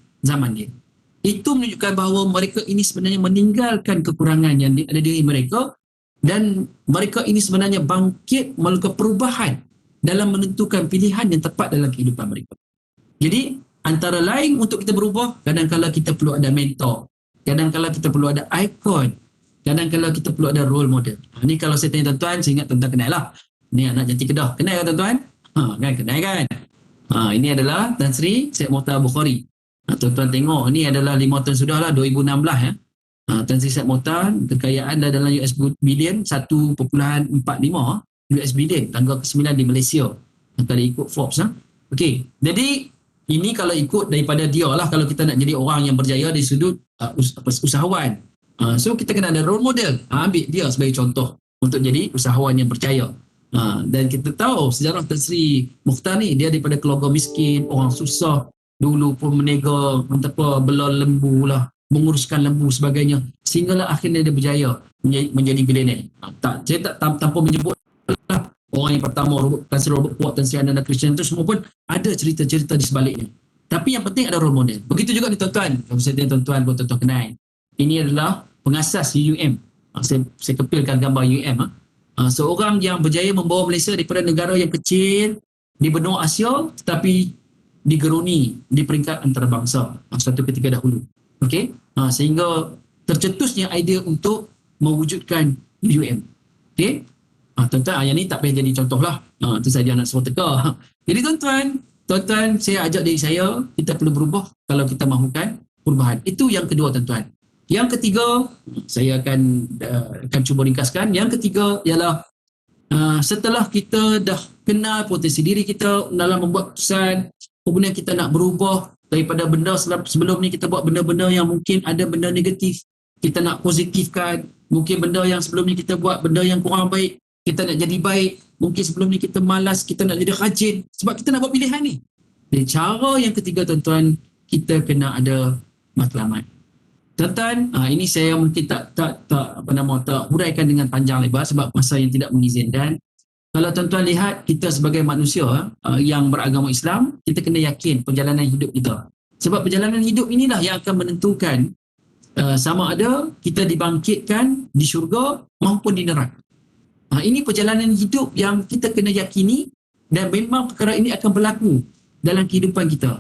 dia. Itu menunjukkan bahawa mereka ini sebenarnya meninggalkan kekurangan yang ada diri mereka, dan mereka ini sebenarnya bangkit melakukan perubahan dalam menentukan pilihan yang tepat dalam kehidupan mereka. Jadi antara lain untuk kita berubah, kadang-kadang kita perlu ada mentor, kadang-kadang kita perlu ada ikon, kadang-kadang kita perlu ada role model. Ni kalau saya tanya tuan-tuan, saya ingat tuan-tuan kenal lah. Ni anak janji Kedah, kenal kan tuan-tuan? Kan kenal kan? Ini adalah Tan Sri Syed Mokhtar Bukhari. Tuan-tuan tengok, ni adalah 5 tahun sudah lah, 2016 ya. Tan Sri Syed Mokhtar, kekayaan dah dalam US billion, 1.45 US billion, tanggal ke-9 di Malaysia. Kalau ikut Forbes. Okey, jadi ini kalau ikut daripada dia lah, kalau kita nak jadi orang yang berjaya dari sudut usahawan. So kita kena ada role model. Ambil dia sebagai contoh untuk jadi usahawan yang berjaya. Dan kita tahu sejarah Tan Sri Mokhtar ni, dia daripada keluarga miskin, orang susah, dulu pun menega, belal lembu lah, menguruskan lembu sebagainya, sehinggalah akhirnya dia berjaya menjadi billionaire. Saya tak tanpa menyebut lah, orang yang pertama Tan Sri Robert Kuat, Tan Sri Ananda Krishnan, itu semua pun ada cerita-cerita di sebaliknya. Tapi yang penting ada role model. Begitu juga ni tuan-tuan, kalau saya tanya tuan-tuan, buat tuan-tuan kenal, ini adalah pengasas UUM. Saya kepilkan gambar UUM. Seorang yang berjaya membawa Malaysia daripada negara yang kecil di benua Asia, tetapi digeruni di peringkat antarabangsa suatu ketika dahulu. Okey, sehingga tercetusnya idea untuk mewujudkan UUM. Okey, tuan-tuan, yang ni tak payah jadi contoh lah. Itu saja nak suruh teka. Jadi tuan-tuan, saya ajak diri saya, kita perlu berubah kalau kita mahukan perubahan. Itu yang kedua tuan-tuan. Yang ketiga, saya akan cuba ringkaskan. Yang ketiga ialah setelah kita dah kenal potensi diri kita dalam membuat keputusan, kemudian kita nak berubah daripada benda sebelum ni kita buat benda-benda yang mungkin ada benda negatif, kita nak positifkan. Mungkin benda yang sebelum ni kita buat benda yang kurang baik, kita nak jadi baik. Mungkin sebelum ni kita malas, kita nak jadi rajin, sebab kita nak buat pilihan ni. Dan cara yang ketiga tuan-tuan, kita kena ada matlamat. Tuan-tuan, ini saya mungkin tak huraikan dengan panjang lebar sebab masa yang tidak mengizinkan. Kalau tuan-tuan lihat, kita sebagai manusia yang beragama Islam, kita kena yakin perjalanan hidup kita. Sebab perjalanan hidup inilah yang akan menentukan sama ada kita dibangkitkan di syurga maupun di neraka. Ini perjalanan hidup yang kita kena yakini, dan memang perkara ini akan berlaku dalam kehidupan kita.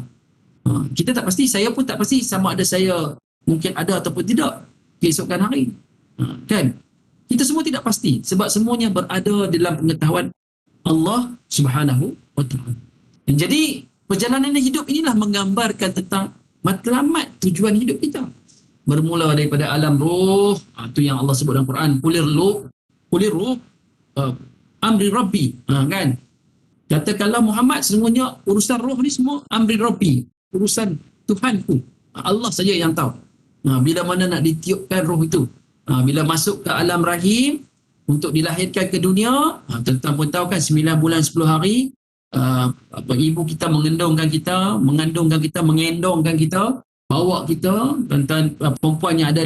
Kita tak pasti, saya pun tak pasti sama ada saya mungkin ada ataupun tidak keesokan hari. Kan? Kita semua tidak pasti sebab semuanya berada dalam pengetahuan Allah Subhanahu wa Ta'ala. Jadi perjalanan hidup inilah menggambarkan tentang matlamat tujuan hidup kita. Bermula daripada alam roh, itu yang Allah sebut dalam Quran, kulir ruh amri rabbi, kan? Katakanlah Muhammad, semuanya urusan roh ni semua amri rabbi, urusan Tuhanku. Allah saja yang tahu. Bila mana nak ditiupkan roh itu, bila masuk ke alam rahim untuk dilahirkan ke dunia, tuan-tuan pun tahu kan, 9 bulan 10 hari ibu kita mengandungkan kita, mengendongkan kita, bawa kita. Tuan-tuan perempuan yang ada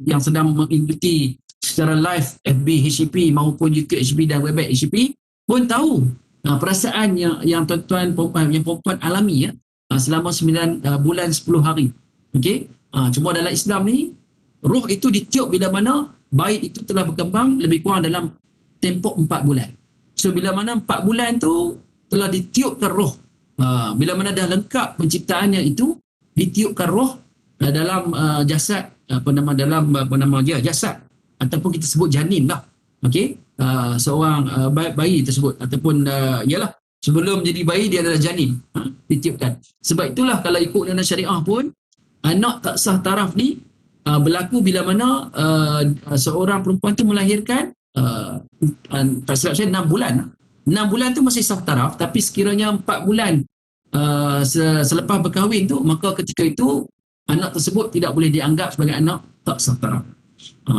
yang sedang mengikuti secara live FB HCP maupun juga HCP dan Webex HCP pun tahu perasaan yang tuan-tuan yang perempuan alami ya, selama 9 bulan 10 hari. Okey? Cuma dalam Islam ni, roh itu ditiup bila mana bayi itu telah berkembang lebih kurang dalam tempoh 4 bulan. So bila mana 4 bulan tu telah ditiupkan roh. Bila mana dah lengkap penciptaannya itu, ditiupkan roh dalam jasad jasad ataupun kita sebut janin lah. Okey? Seorang bayi tersebut ataupun ialah sebelum jadi bayi dia adalah janin. Ditiupkan. Sebab itulah kalau ikut dalam syariah pun anak tak sah taraf ni berlaku bila mana seorang perempuan tu melahirkan tak silap saya 6 bulan. 6 bulan tu masih sah taraf, tapi sekiranya 4 bulan selepas berkahwin tu, maka ketika itu anak tersebut tidak boleh dianggap sebagai anak tak sah taraf.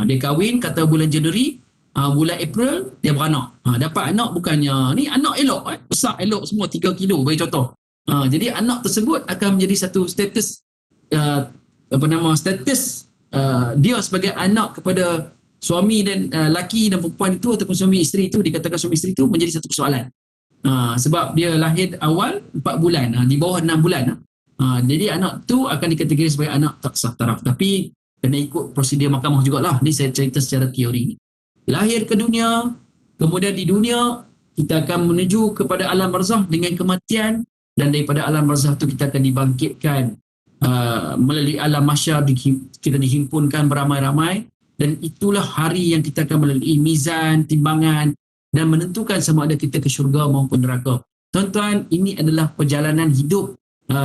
Dia kahwin kata bulan Januari, bulan April dia beranak. Dapat anak bukannya ni anak elok, besar elok semua 3 kilo bagi contoh. Jadi anak tersebut akan menjadi satu status dia sebagai anak kepada suami dan laki dan perempuan itu ataupun suami isteri itu, dikatakan suami isteri itu menjadi satu persoalan. Sebab dia lahir awal 4 bulan, di bawah 6 bulan. Jadi anak tu akan dikategori sebagai anak tak sah taraf. Tapi kena ikut prosedur mahkamah jugalah. Ni saya cerita secara teori. Lahir ke dunia, kemudian di dunia kita akan menuju kepada alam barzakh dengan kematian, dan daripada alam barzakh tu kita akan dibangkitkan melalui alam mahsyar, kita dihimpunkan beramai-ramai, dan itulah hari yang kita akan melalui mizan, timbangan dan menentukan sama ada kita ke syurga maupun neraka. Tuan-tuan, ini adalah perjalanan hidup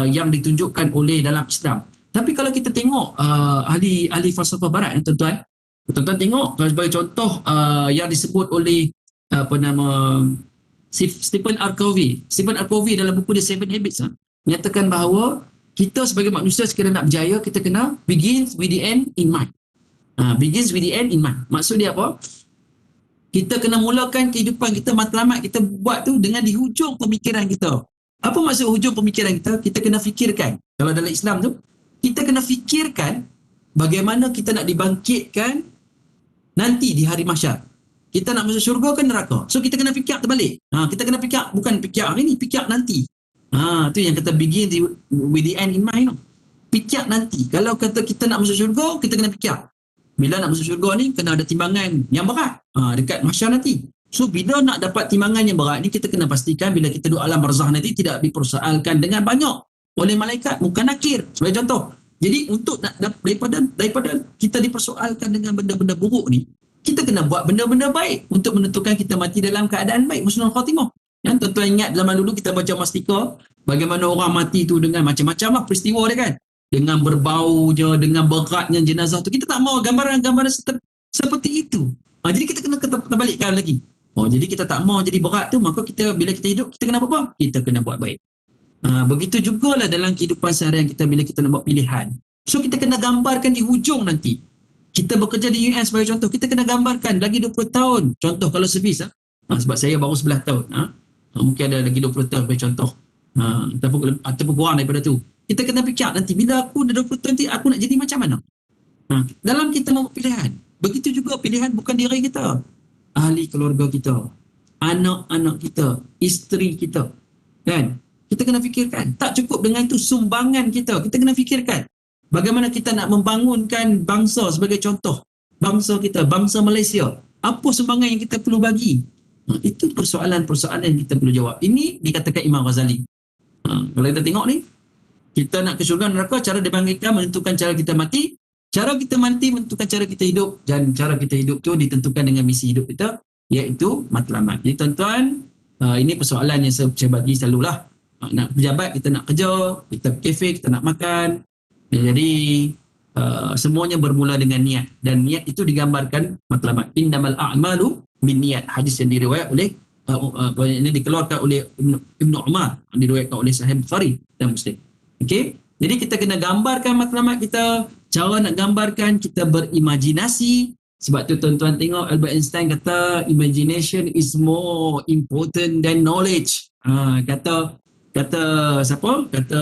yang ditunjukkan oleh dalam Islam. Tapi kalau kita tengok ahli falsafah barat, tuan-tuan tengok sebagai contoh yang disebut oleh Stephen R. Covey. Stephen R. Covey dalam buku The Seven Habits menyatakan bahawa kita sebagai manusia sekiranya nak berjaya, kita kena begins with the end in mind. Begins with the end in mind. Maksud dia apa? Kita kena mulakan kehidupan kita, matlamat kita buat tu dengan di hujung pemikiran kita. Apa maksud hujung pemikiran kita? Kita kena fikirkan. Kalau dalam Islam tu, kita kena fikirkan bagaimana kita nak dibangkitkan nanti di hari mahsyar. Kita nak masuk syurga ke neraka. So kita kena fikir terbalik. Kita kena fikir, bukan fikir hari ni, fikir nanti. Tu yang kata begin with the end in mind. Fikir nanti. Kalau kata kita nak masuk syurga, kita kena fikir. Bila nak masuk syurga ni, kena ada timbangan yang berat dekat mahsyar nanti. So bila nak dapat timbangan yang berat ni, kita kena pastikan bila kita duduk alam barzakh nanti tidak dipersoalkan dengan banyak oleh malaikat, bukan nakir. Sebagai contoh. Jadi untuk daripada kita dipersoalkan dengan benda-benda buruk ni, kita kena buat benda-benda baik untuk menentukan kita mati dalam keadaan baik, husnul khatimah. Tuan-tuan ingat zaman dulu kita baca mastika, bagaimana orang mati tu dengan macam-macam lah peristiwa dia kan. Dengan berbaunya, dengan beratnya jenazah tu. Kita tak mahu gambaran-gambaran seperti itu. Jadi kita kena terbalikkan lagi. Jadi kita tak mahu jadi berat tu, maka bila kita hidup, kita kena apa? Kita kena buat baik. Begitu jugalah dalam kehidupan seharian kita bila kita nak buat pilihan. So kita kena gambarkan di hujung nanti. Kita bekerja di UN sebagai contoh, kita kena gambarkan lagi 20 tahun. Contoh kalau servis, sebab saya baru 11 tahun. Mungkin ada lagi 20 tahun sebagai contoh. Ataupun kurang daripada tu. Kita kena fikir nanti bila aku dah 20 tahun nanti aku nak jadi macam mana. Dalam kita membuat pilihan. Begitu juga pilihan bukan diri kita. Ahli keluarga kita. Anak-anak kita. Isteri kita. Kan? Kita kena fikirkan. Tak cukup dengan itu sumbangan kita. Kita kena fikirkan. Bagaimana kita nak membangunkan bangsa sebagai contoh. Bangsa kita, bangsa Malaysia. Apa sumbangan yang kita perlu bagi? Itu persoalan-persoalan yang kita perlu jawab. Ini dikatakan Imam Ghazali. Kalau kita tengok ni, kita nak ke syurga neraka, cara dibangkitkan menentukan cara kita mati. Cara kita mati menentukan cara kita hidup. Dan cara kita hidup tu ditentukan dengan misi hidup kita, iaitu matlamat. Jadi tuan-tuan, ini persoalan yang saya bagi selalulah. Nak pejabat, kita nak kerja, kita kafe, kita nak makan. Jadi semuanya bermula dengan niat. Dan niat itu digambarkan matlamat. Innamal a'malu bin niat. Hadis yang diriwayat oleh ini dikeluarkan oleh Ibnu Umar, diriwayatkan oleh Sahih Bukhari dan Muslim. Okey, jadi kita kena gambarkan matlamat kita. Cara nak gambarkan, kita berimajinasi. Sebab tu tuan-tuan tengok Albert Einstein kata imagination is more important than knowledge. Kata siapa? Kata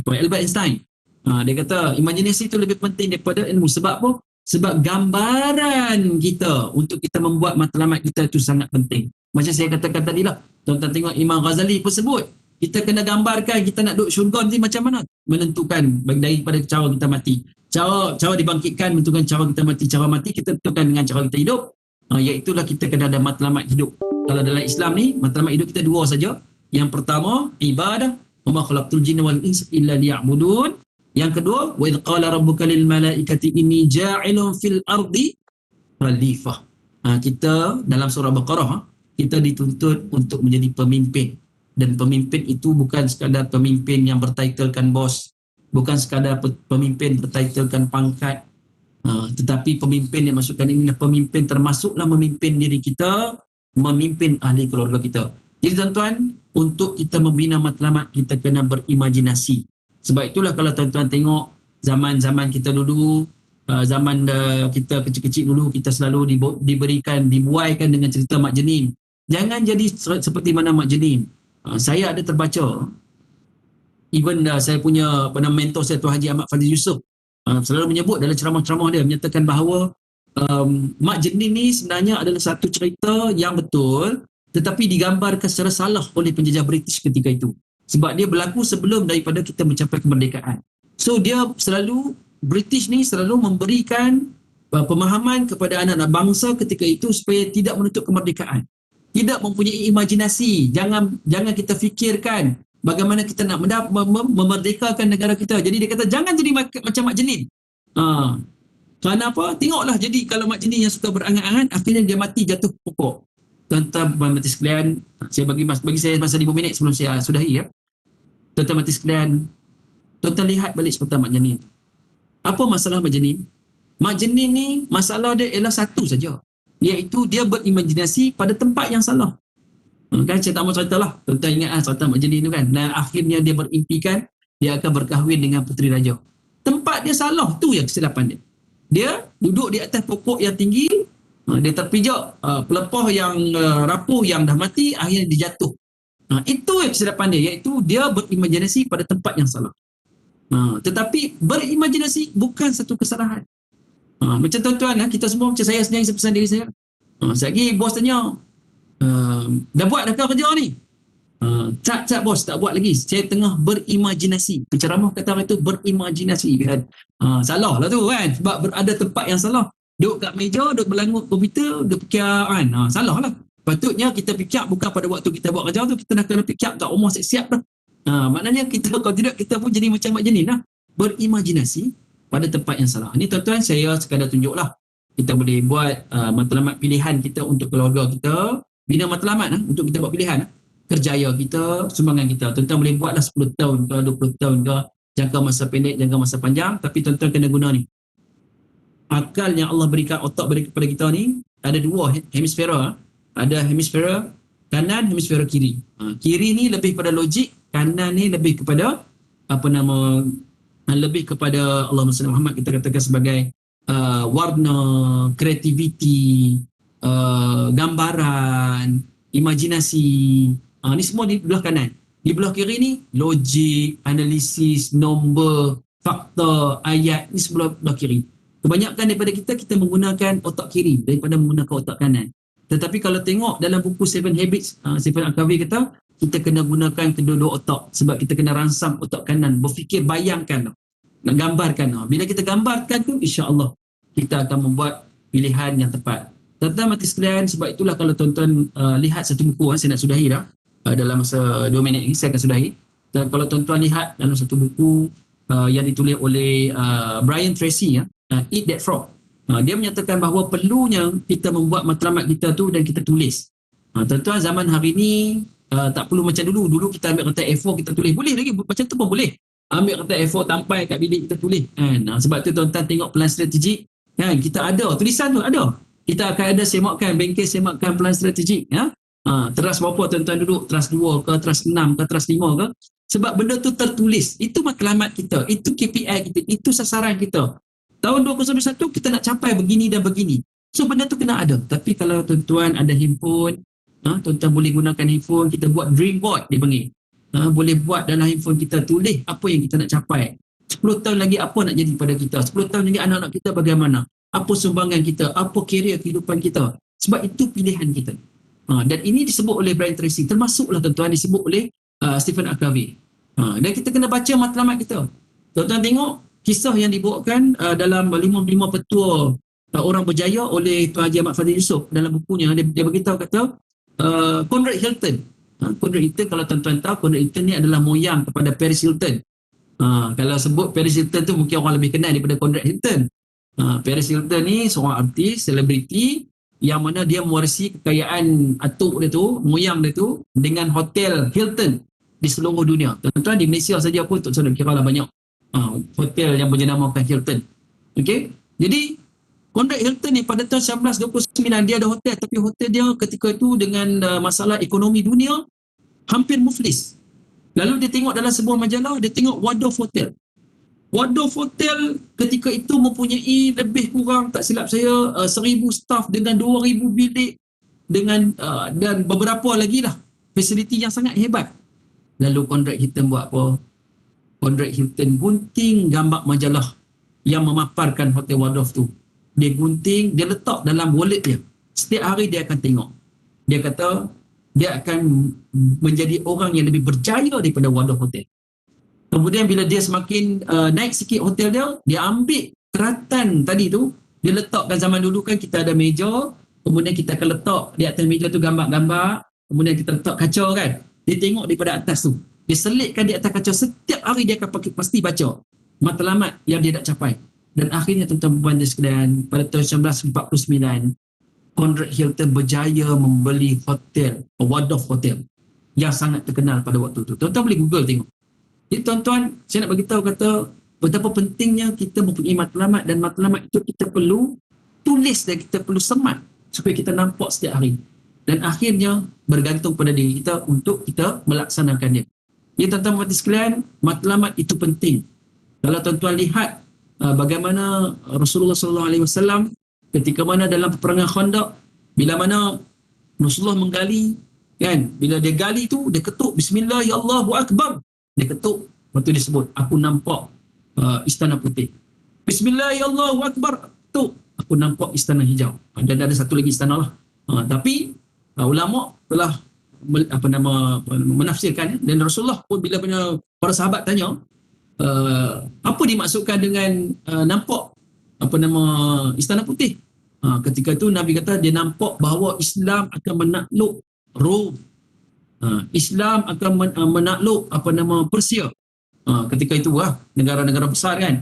Albert Einstein. Dia kata imaginasi itu lebih penting daripada ilmu. Sebab apa? Sebab gambaran kita untuk kita membuat matlamat kita itu sangat penting. Macam saya katakan tadi lah, tuan-tuan tengok Imam Ghazali pun sebut Kita kena gambarkan kita nak duduk syurga nanti macam mana. Menentukan daripada cara kita mati. Cara dibangkitkan menentukan cara kita mati. Cara mati kita tentukan dengan cara kita hidup. Iaitulah kita kena ada matlamat hidup. Kalau dalam Islam ni, matlamat hidup kita dua saja. Yang pertama, ibadah. Wa ma khalaqtul jinna wal insa illa liya'budun. Yang kedua, wa idh qala rabbuka lil malaikati inni ja'ilun fil ardi khalifah. Kita dalam surah Baqarah, kita dituntut untuk menjadi pemimpin. Dan pemimpin itu bukan sekadar pemimpin yang bertitlekan bos, bukan sekadar pemimpin bertitlekan pangkat, tetapi pemimpin yang masukkan ini pemimpin termasuklah memimpin diri kita, memimpin ahli keluarga kita. Jadi tuan-tuan, untuk kita membina matlamat kita kena berimajinasi. Sebab itulah kalau tuan-tuan tengok zaman-zaman kita dulu, zaman kita kecil-kecil dulu, kita selalu dibuaikan dengan cerita Mak Jenin. Jangan jadi seperti mana Mak Jenin. Saya ada terbaca, even saya punya mentor saya Tuan Haji Ahmad Fadzil Yusof selalu menyebut dalam ceramah-ceramah dia, menyatakan bahawa Mak Jenin ni sebenarnya adalah satu cerita yang betul tetapi digambarkan secara salah oleh penjajah British ketika itu. Sebab dia berlaku sebelum daripada kita mencapai kemerdekaan. So dia selalu, British ni selalu memberikan pemahaman kepada anak-anak bangsa ketika itu supaya tidak menuntut kemerdekaan. Tidak mempunyai imajinasi. Jangan kita fikirkan bagaimana kita nak memerdekakan negara kita. Jadi dia kata jangan jadi macam Mak Jenin. Kerana apa? Tengoklah, jadi kalau Mak Jenin yang suka berangan-angan, akhirnya dia mati jatuh pokok. Tuan-tuan mati sekalian, saya bagi saya masa 5 minit sebelum saya sudahi ya. Tuan-tuan mati sekalian, tuan-tuan lihat balik seperti Mak Jenin. Apa masalah Mak Jenin? Mak Jenin ni masalah dia ialah satu saja, iaitu dia berimajinasi pada tempat yang salah. Kan saya tak mau cerita lah. Tuan-tuan ingat cerita Mak Jenin tu kan. Dan akhirnya dia berimpikan dia akan berkahwin dengan puteri raja. Tempat dia salah, tu yang kesilapan dia. Dia duduk di atas pokok yang tinggi, dia terpijak pelepah yang rapuh yang dah mati, akhirnya dia jatuh. Itu yang kesilapan dia, iaitu dia berimajinasi pada tempat yang salah. Tetapi berimajinasi bukan satu kesalahan. Macam tuan-tuan, kita semua macam saya sendiri, saya pesan diri saya. Sekejap bos tanya, dah buat dah kau kerja ni? Tak bos, tak buat lagi. Saya tengah berimajinasi. Penceramah kata orang itu berimajinasi. Salah lah tu kan. Sebab berada tempat yang salah. Duduk kat meja, duduk berlangut komputer, duduk fikir kan. Salah lah. Patutnya kita fikir bukan pada waktu kita buat kerja tu, kita nak kena fikir kat rumah siap-siap dah. Maknanya kita, kalau tidak, kita pun jadi macam Mak Jenin lah. Berimajinasi pada tempat yang salah. Ini tuan-tuan, saya sekadar tunjuklah. Kita boleh buat matlamat pilihan kita untuk keluarga kita. Bina matlamat untuk kita buat pilihan. Kerjaya kita, sumbangan kita. Tuan-tuan boleh buatlah 10 tahun ke, 20 tahun ke, jangka masa pendek, jangka masa panjang. Tapi tuan-tuan kena guna ni. Akal yang Allah berikan, otak beri kepada kita ni, ada dua hemisfera. Ada hemisfera kanan, hemisfera kiri. Kiri ni lebih pada logik, kanan ni lebih kepada lebih kepada Allah Muhammad kita katakan sebagai warna, kreativiti, gambaran, imajinasi. Ni semua di belah kanan. Di belah kiri ni logik, analisis, nombor, fakta, ayat, ni sebelah kiri. Kebanyakan daripada kita menggunakan otak kiri daripada menggunakan otak kanan. Tetapi kalau tengok dalam buku 7 Habits, Stephen Covey kata, kita kena gunakan kedua-dua otak sebab kita kena rangsang otak kanan, berfikir, bayangkan, nak gambarkan. Bila kita gambarkan tu, insya-Allah kita akan membuat pilihan yang tepat. Tuan-tuan mati sekalian, sebab itulah kalau tuan-tuan lihat satu buku, saya nak sudahi dah, dalam masa 2 minit ini saya akan sudahi. Dan kalau tuan-tuan lihat dalam satu buku yang ditulis oleh Brian Tracy, Eat That Frog, dia menyatakan bahawa perlunya kita membuat matlamat kita tu dan kita tulis. Tuan-tuan, zaman hari ni tak perlu macam dulu. Dulu kita ambil kertas A4 kita tulis. Boleh lagi, macam tu pun boleh. Ambil kertas A4 tampai kat bilik kita tulis. Sebab tu tuan-tuan tengok plan strategik, kan, kita ada tulisan tu ada. Kita akan ada semakkan, bengkel semakkan plan strategik. Teras berapa tuan-tuan duduk? Teras 2 ke, teras 6 ke, teras 5 ke? Sebab benda tu tertulis. Itu matlamat kita, itu KPI kita, itu sasaran kita. Tahun 2021 kita nak capai begini dan begini. So benda tu kena ada. Tapi kalau tuan-tuan ada handphone, tuan-tuan boleh gunakan handphone, kita buat dream board dia panggil. Boleh buat dalam handphone kita, tulis apa yang kita nak capai. 10 tahun lagi apa nak jadi pada kita. 10 tahun lagi anak-anak kita bagaimana. Apa sumbangan kita, apa kerjaya kehidupan kita. Sebab itu pilihan kita. Dan ini disebut oleh Brian Tracy. Termasuklah tuan-tuan disebut oleh Stephen Harvey. Dan kita kena baca matlamat kita. Tuan-tuan tengok kisah yang dibawakan dalam 5 petua orang berjaya oleh Tuan Haji Ahmad Fadzil Yusof dalam bukunya. Dia beritahu kata Conrad Hilton. Conrad Hilton, kalau tuan-tuan tahu, Conrad Hilton ni adalah moyang kepada Paris Hilton. Kalau sebut Paris Hilton tu mungkin orang lebih kenal daripada Conrad Hilton. Paris Hilton ni seorang artis, selebriti yang mana dia mewarisi kekayaan atuk dia tu, moyang dia tu dengan hotel Hilton di seluruh dunia. Tuan-tuan, di Malaysia saja pun tuan-tuan kira lah banyak hotel yang berjenamakan Hilton. Okey? Jadi Conrad Hilton ni pada tahun 1929 dia ada hotel, tapi hotel dia ketika itu dengan masalah ekonomi dunia hampir muflis. Lalu dia tengok dalam sebuah majalah, dia tengok Waldorf Hotel. Waldorf Hotel ketika itu mempunyai lebih kurang, tak silap saya, 1,000 staf dengan 2,000 bilik dengan dan beberapa lagi lah fasiliti yang sangat hebat. Lalu Conrad Hilton buat apa? Conrad Hilton gunting gambar majalah yang memaparkan Hotel Waldorf tu. Dia gunting, dia letak dalam wallet dia. Setiap hari dia akan tengok. Dia kata dia akan menjadi orang yang lebih berjaya daripada Waldorf Hotel. Kemudian bila dia semakin naik sikit hotel dia, dia ambil keratan tadi tu, dia letakkan. Zaman dulu kan kita ada meja, kemudian kita akan letak di atas meja tu gambar-gambar, kemudian kita letak kaca kan. Dia tengok daripada atas tu. Dia selitkan di atas kaca. Setiap hari dia akan pasti baca matlamat yang dia nak capai. Dan akhirnya tuan-tuan dan sekalian, pada tahun 1949, Conrad Hilton berjaya membeli hotel, Waldorf Hotel yang sangat terkenal pada waktu itu. Tuan-tuan boleh Google tengok. Jadi tuan-tuan, saya nak beritahu kata betapa pentingnya kita mempunyai matlamat, dan matlamat itu kita perlu tulis dan kita perlu semat supaya kita nampak setiap hari. Dan akhirnya bergantung pada diri kita untuk kita melaksanakannya. Ya tuan-tuan dan sekalian, matlamat itu penting. Kalau tuan-tuan lihat bagaimana Rasulullah SAW ketika mana dalam peperangan Khandaq, bila mana Rasulullah menggali kan, bila dia gali tu dia ketuk bismillah ya Allahu akbar, dia ketuk, waktu dia sebut aku nampak istana putih, bismillah ya Allahu akbar, ketuk aku nampak istana hijau, dan ada satu lagi istana lah. Tapi ulama telah menafsirkan, dan Rasulullah pun bila para sahabat tanya apa dimaksudkan dengan nampak istana putih, ketika itu Nabi kata dia nampak bahawa Islam akan menakluk Rom, Islam akan menakluk Persia, ketika itu negara-negara besar kan,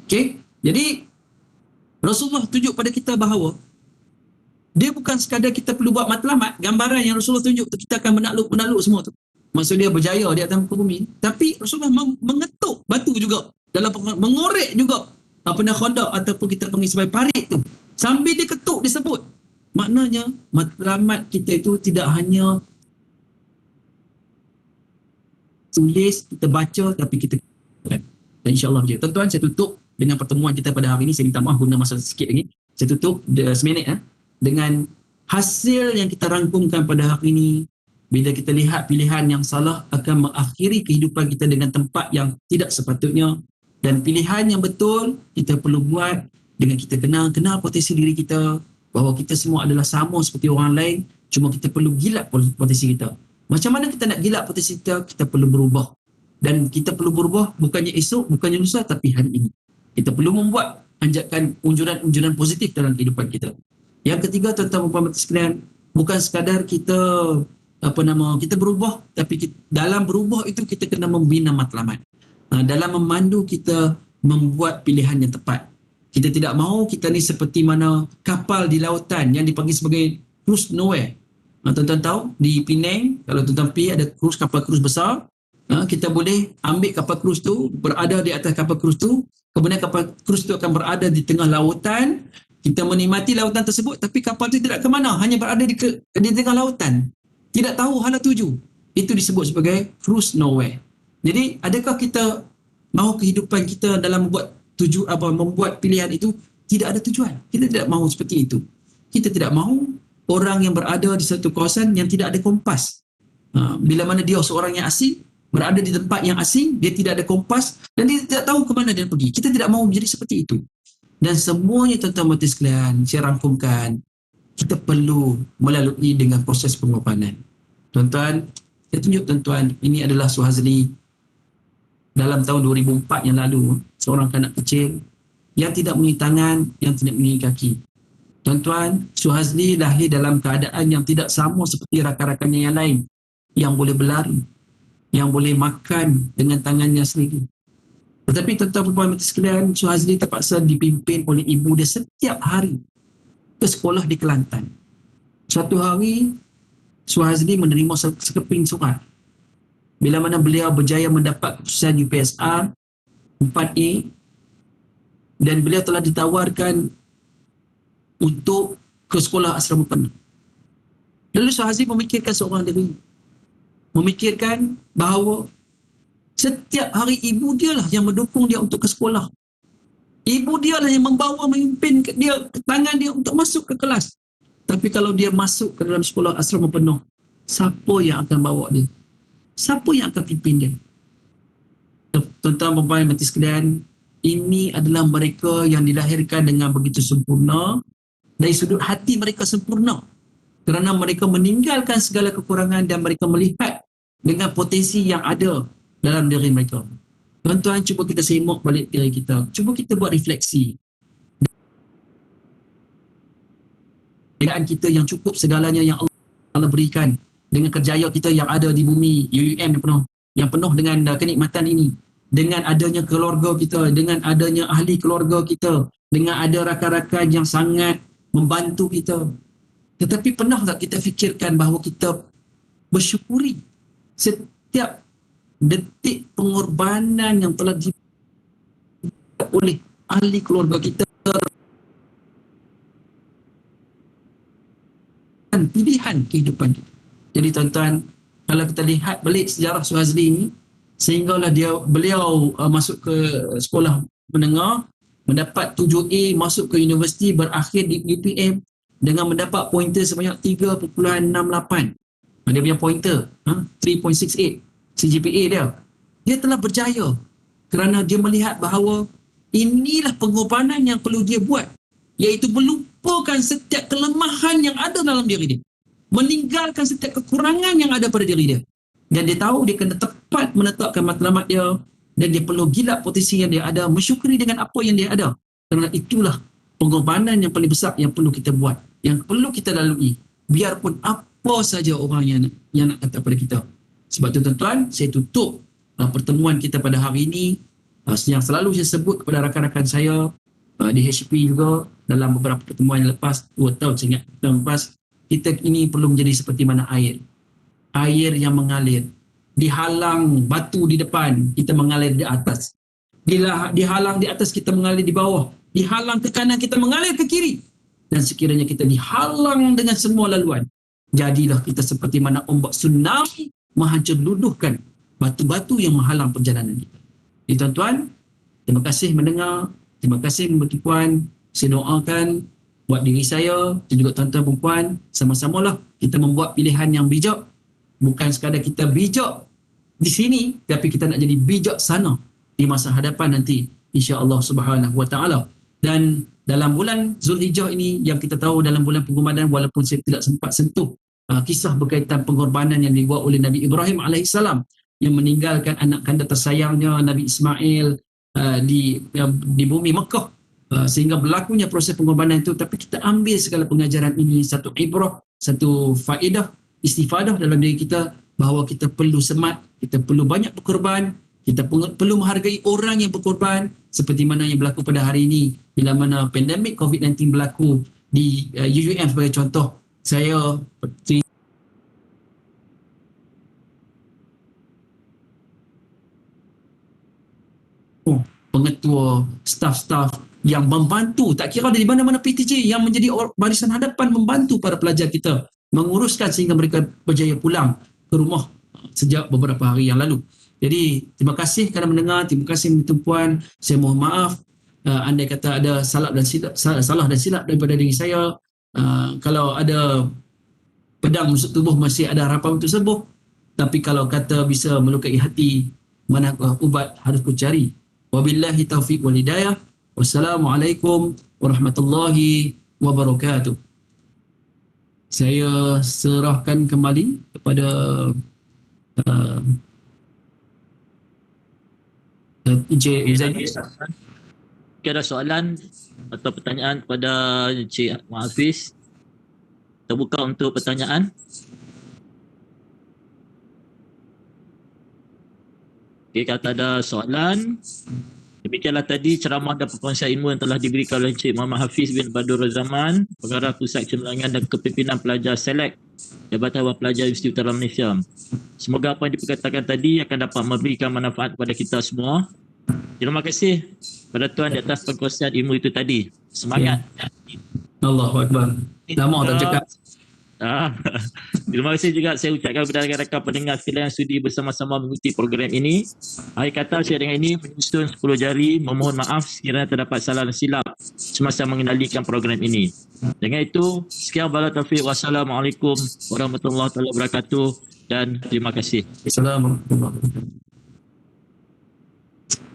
okey. Jadi Rasulullah tunjuk pada kita bahawa dia bukan sekadar kita perlu buat matlamat, gambaran yang Rasulullah tunjuk tu kita akan menakluk semua tu, maksud dia berjaya di atas muka bumi. Tapi Rasulullah mengetuk batu juga, dalam mengorek juga Khandaq ataupun kita panggil sebagai parit tu. Sambil dia ketuk disebut. Maknanya matlamat kita itu tidak hanya tulis, kita baca, tapi kita dan insyaAllah je. Tuan-tuan, saya tutup dengan pertemuan kita pada hari ini. Saya minta maaf guna masa sikit lagi. Saya tutup seminit dengan hasil yang kita rangkumkan pada hari ini. Bila kita lihat pilihan yang salah akan mengakhiri kehidupan kita dengan tempat yang tidak sepatutnya, dan pilihan yang betul kita perlu buat dengan kita kenal potensi diri kita, bahawa kita semua adalah sama seperti orang lain, cuma kita perlu gilat potensi kita. Macam mana kita nak gilat potensi kita? Kita perlu berubah, dan kita perlu berubah bukannya esok, bukannya lusa, tapi hari ini. Kita perlu membuat anjakan unjuran-unjuran positif dalam kehidupan kita. Yang ketiga, tuan-tuan dan puan-puan sekalian, bukan sekadar kita kita berubah, tapi dalam berubah itu kita kena membina matlamat. Dalam memandu kita membuat pilihan yang tepat. Kita tidak mahu kita ni seperti mana kapal di lautan yang dipanggil sebagai cruise nowhere. Tuan-tuan tahu di Penang, kalau tuan-tuan pergi ada kapal cruise besar, kita boleh ambil kapal cruise tu, berada di atas kapal cruise tu, kemudian kapal cruise tu akan berada di tengah lautan. Kita menikmati lautan tersebut, tapi kapal itu tidak ke mana, hanya berada di tengah lautan. Tidak tahu hala tuju. Itu disebut sebagai cruise nowhere. Jadi, adakah kita mahu kehidupan kita dalam membuat pilihan itu tidak ada tujuan? Kita tidak mahu seperti itu. Kita tidak mahu orang yang berada di satu kawasan yang tidak ada kompas. Bila mana dia seorang yang asing, berada di tempat yang asing, dia tidak ada kompas dan dia tidak tahu ke mana dia pergi. Kita tidak mahu menjadi seperti itu. Dan semuanya tuan-tuan mati sekalian, saya rangkumkan, kita perlu melalui dengan proses pengorbanan. Tuan-tuan, Saya tunjuk tuan-tuan, ini adalah Suhazli dalam tahun 2004 yang lalu, seorang kanak kecil yang tidak mempunyai tangan, yang tidak mempunyai kaki. Tuan-tuan, Suhazli lahir dalam keadaan yang tidak sama seperti rakan-rakannya yang lain, yang boleh berlari, yang boleh makan dengan tangannya sendiri. Tetapi tuan-tuan perempuan mati sekalian, Suhazli terpaksa dipimpin oleh ibu dia setiap hari ke sekolah di Kelantan. Suatu hari, Suhazli menerima sekeping surat. Bila mana beliau berjaya mendapat keputusan UPSR 4A dan beliau telah ditawarkan untuk ke sekolah asrama penuh. Lalu Suhazli memikirkan seorang diri. Memikirkan bahawa setiap hari ibu dia lah yang mendukung dia untuk ke sekolah. Ibu dia lah yang membawa, memimpin dia, tangan dia untuk masuk ke kelas. Tapi kalau dia masuk ke dalam sekolah asrama penuh, siapa yang akan bawa dia? Siapa yang akan pimpin dia? Tuan-tuan perempuan mati sekalian, ini adalah mereka yang dilahirkan dengan begitu sempurna, dari sudut hati mereka sempurna, kerana mereka meninggalkan segala kekurangan dan mereka melihat dengan potensi yang ada dalam diri mereka. Tuan-tuan, cuba kita semak balik diri kita. Cuba kita buat refleksi. Keadaan kita yang cukup segalanya yang Allah berikan, dengan kerjaya kita yang ada di bumi UUM yang penuh dengan kenikmatan ini, dengan adanya keluarga kita, dengan adanya ahli keluarga kita, dengan ada rakan-rakan yang sangat membantu kita. Tetapi pernah tak kita fikirkan bahawa kita bersyukuri setiap detik pengorbanan yang telah dibuat oleh ahli keluarga kita, dan pilihan kehidupan kita. Jadi tuan-tuan, kalau kita lihat balik sejarah Suhazli ini, sehinggalah beliau masuk ke sekolah menengah, mendapat 7A, masuk ke universiti, berakhir di UPM dengan mendapat pointer sebanyak 3.68. Dia punya pointer 3.68 CGPA dia. Dia telah berjaya kerana dia melihat bahawa inilah pengorbanan yang perlu dia buat, iaitu melupakan setiap kelemahan yang ada dalam diri dia, meninggalkan setiap kekurangan yang ada pada diri dia, dan dia tahu dia kena tepat menetapkan matlamat dia, dan dia perlu gilap potensi yang dia ada, mensyukuri dengan apa yang dia ada, kerana itulah pengorbanan yang paling besar yang perlu kita buat, yang perlu kita lalui, biarpun apa saja orang yang nak kata pada kita. Sebab tu tuan-tuan, saya tutup pertemuan kita pada hari ini yang selalu saya sebut kepada rakan-rakan saya di HP juga dalam beberapa pertemuan yang lepas, 2 tahun saya ingat lepas, kita ini perlu menjadi seperti mana air yang mengalir, dihalang batu di depan, kita mengalir di atas, dihalang di atas, kita mengalir di bawah, dihalang ke kanan, kita mengalir ke kiri, dan sekiranya kita dihalang dengan semua laluan, jadilah kita seperti mana ombak tsunami menghancur luluhkan batu-batu yang menghalang perjalanan kita. Jadi tuan-tuan, terima kasih mendengar, terima kasih puan, saya doakan buat diri saya dan juga tuan-tuan perempuan, sama-samalah kita membuat pilihan yang bijak, bukan sekadar kita bijak di sini, tapi kita nak jadi bijak sana di masa hadapan nanti, insya-Allah Subhanahu Wa Taala. Dan dalam bulan Zulhijjah ini, yang kita tahu dalam bulan pengorbanan, walaupun saya tidak sempat sentuh kisah berkaitan pengorbanan yang dibuat oleh Nabi Ibrahim alaihissalam yang meninggalkan anak kandung tersayangnya Nabi Ismail di bumi Mekah, sehingga berlakunya proses pengorbanan itu. Tapi kita ambil segala pengajaran ini, satu ibrah, satu faedah, istifadah dalam diri kita, bahawa kita perlu semat, kita perlu banyak berkorban, kita perlu menghargai orang yang berkorban, seperti mana yang berlaku pada hari ini bila mana pandemik COVID-19 berlaku di UUM sebagai contoh. Saya pengetua, staf-staf yang membantu, tak kira dari mana-mana PTJ, yang menjadi barisan hadapan membantu para pelajar kita menguruskan sehingga mereka berjaya pulang ke rumah sejak beberapa hari yang lalu. Jadi terima kasih kerana mendengar, terima kasih tuan-puan. Saya mohon maaf andai kata ada salah dan silap daripada diri saya. Kalau ada pedang menusuk tubuh, masih ada harapan untuk sembuh. Tapi kalau kata bisa melukai hati, manakah ubat harus ku cari. Wabillahi taufiq wal hidayah. Wassalamualaikum warahmatullahi wabarakatuh. Saya serahkan kembali kepada uh, Encik Huzaidi. Jika ada soalan atau pertanyaan kepada Encik Hafiz, terbuka untuk pertanyaan. Okay, kata ada soalan. Demikianlah tadi ceramah dan perkongsian ilmu yang telah diberikan oleh Encik Muhammad Hafiz bin Badur Zaman, Pengarah Pusat Cemerlangan dan Kepimpinan Pelajar Selek Jabatan Awal Pelajar Institut Utara Malaysia. Semoga apa yang diperkatakan tadi akan dapat memberikan manfaat kepada kita semua. Terima kasih kepada Tuan di atas perkongsian ilmu itu tadi. Semangat. Allahu Akbar. Lama tak cakap. Terima kasih juga saya ucapkan kepada rakan-rakan pendengar sekalian yang sudi bersama-sama mengikuti program ini. Akhir kata saya dengan ini menyusun 10 jari memohon maaf sekiranya terdapat salah dan silap semasa mengendalikan program ini. Dengan itu, sekian wala taufiq. Wassalamualaikum warahmatullahi wabarakatuh dan terima kasih. Assalamualaikum warahmatullahi wabarakatuh.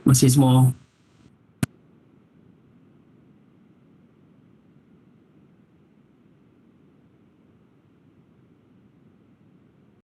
Masih semua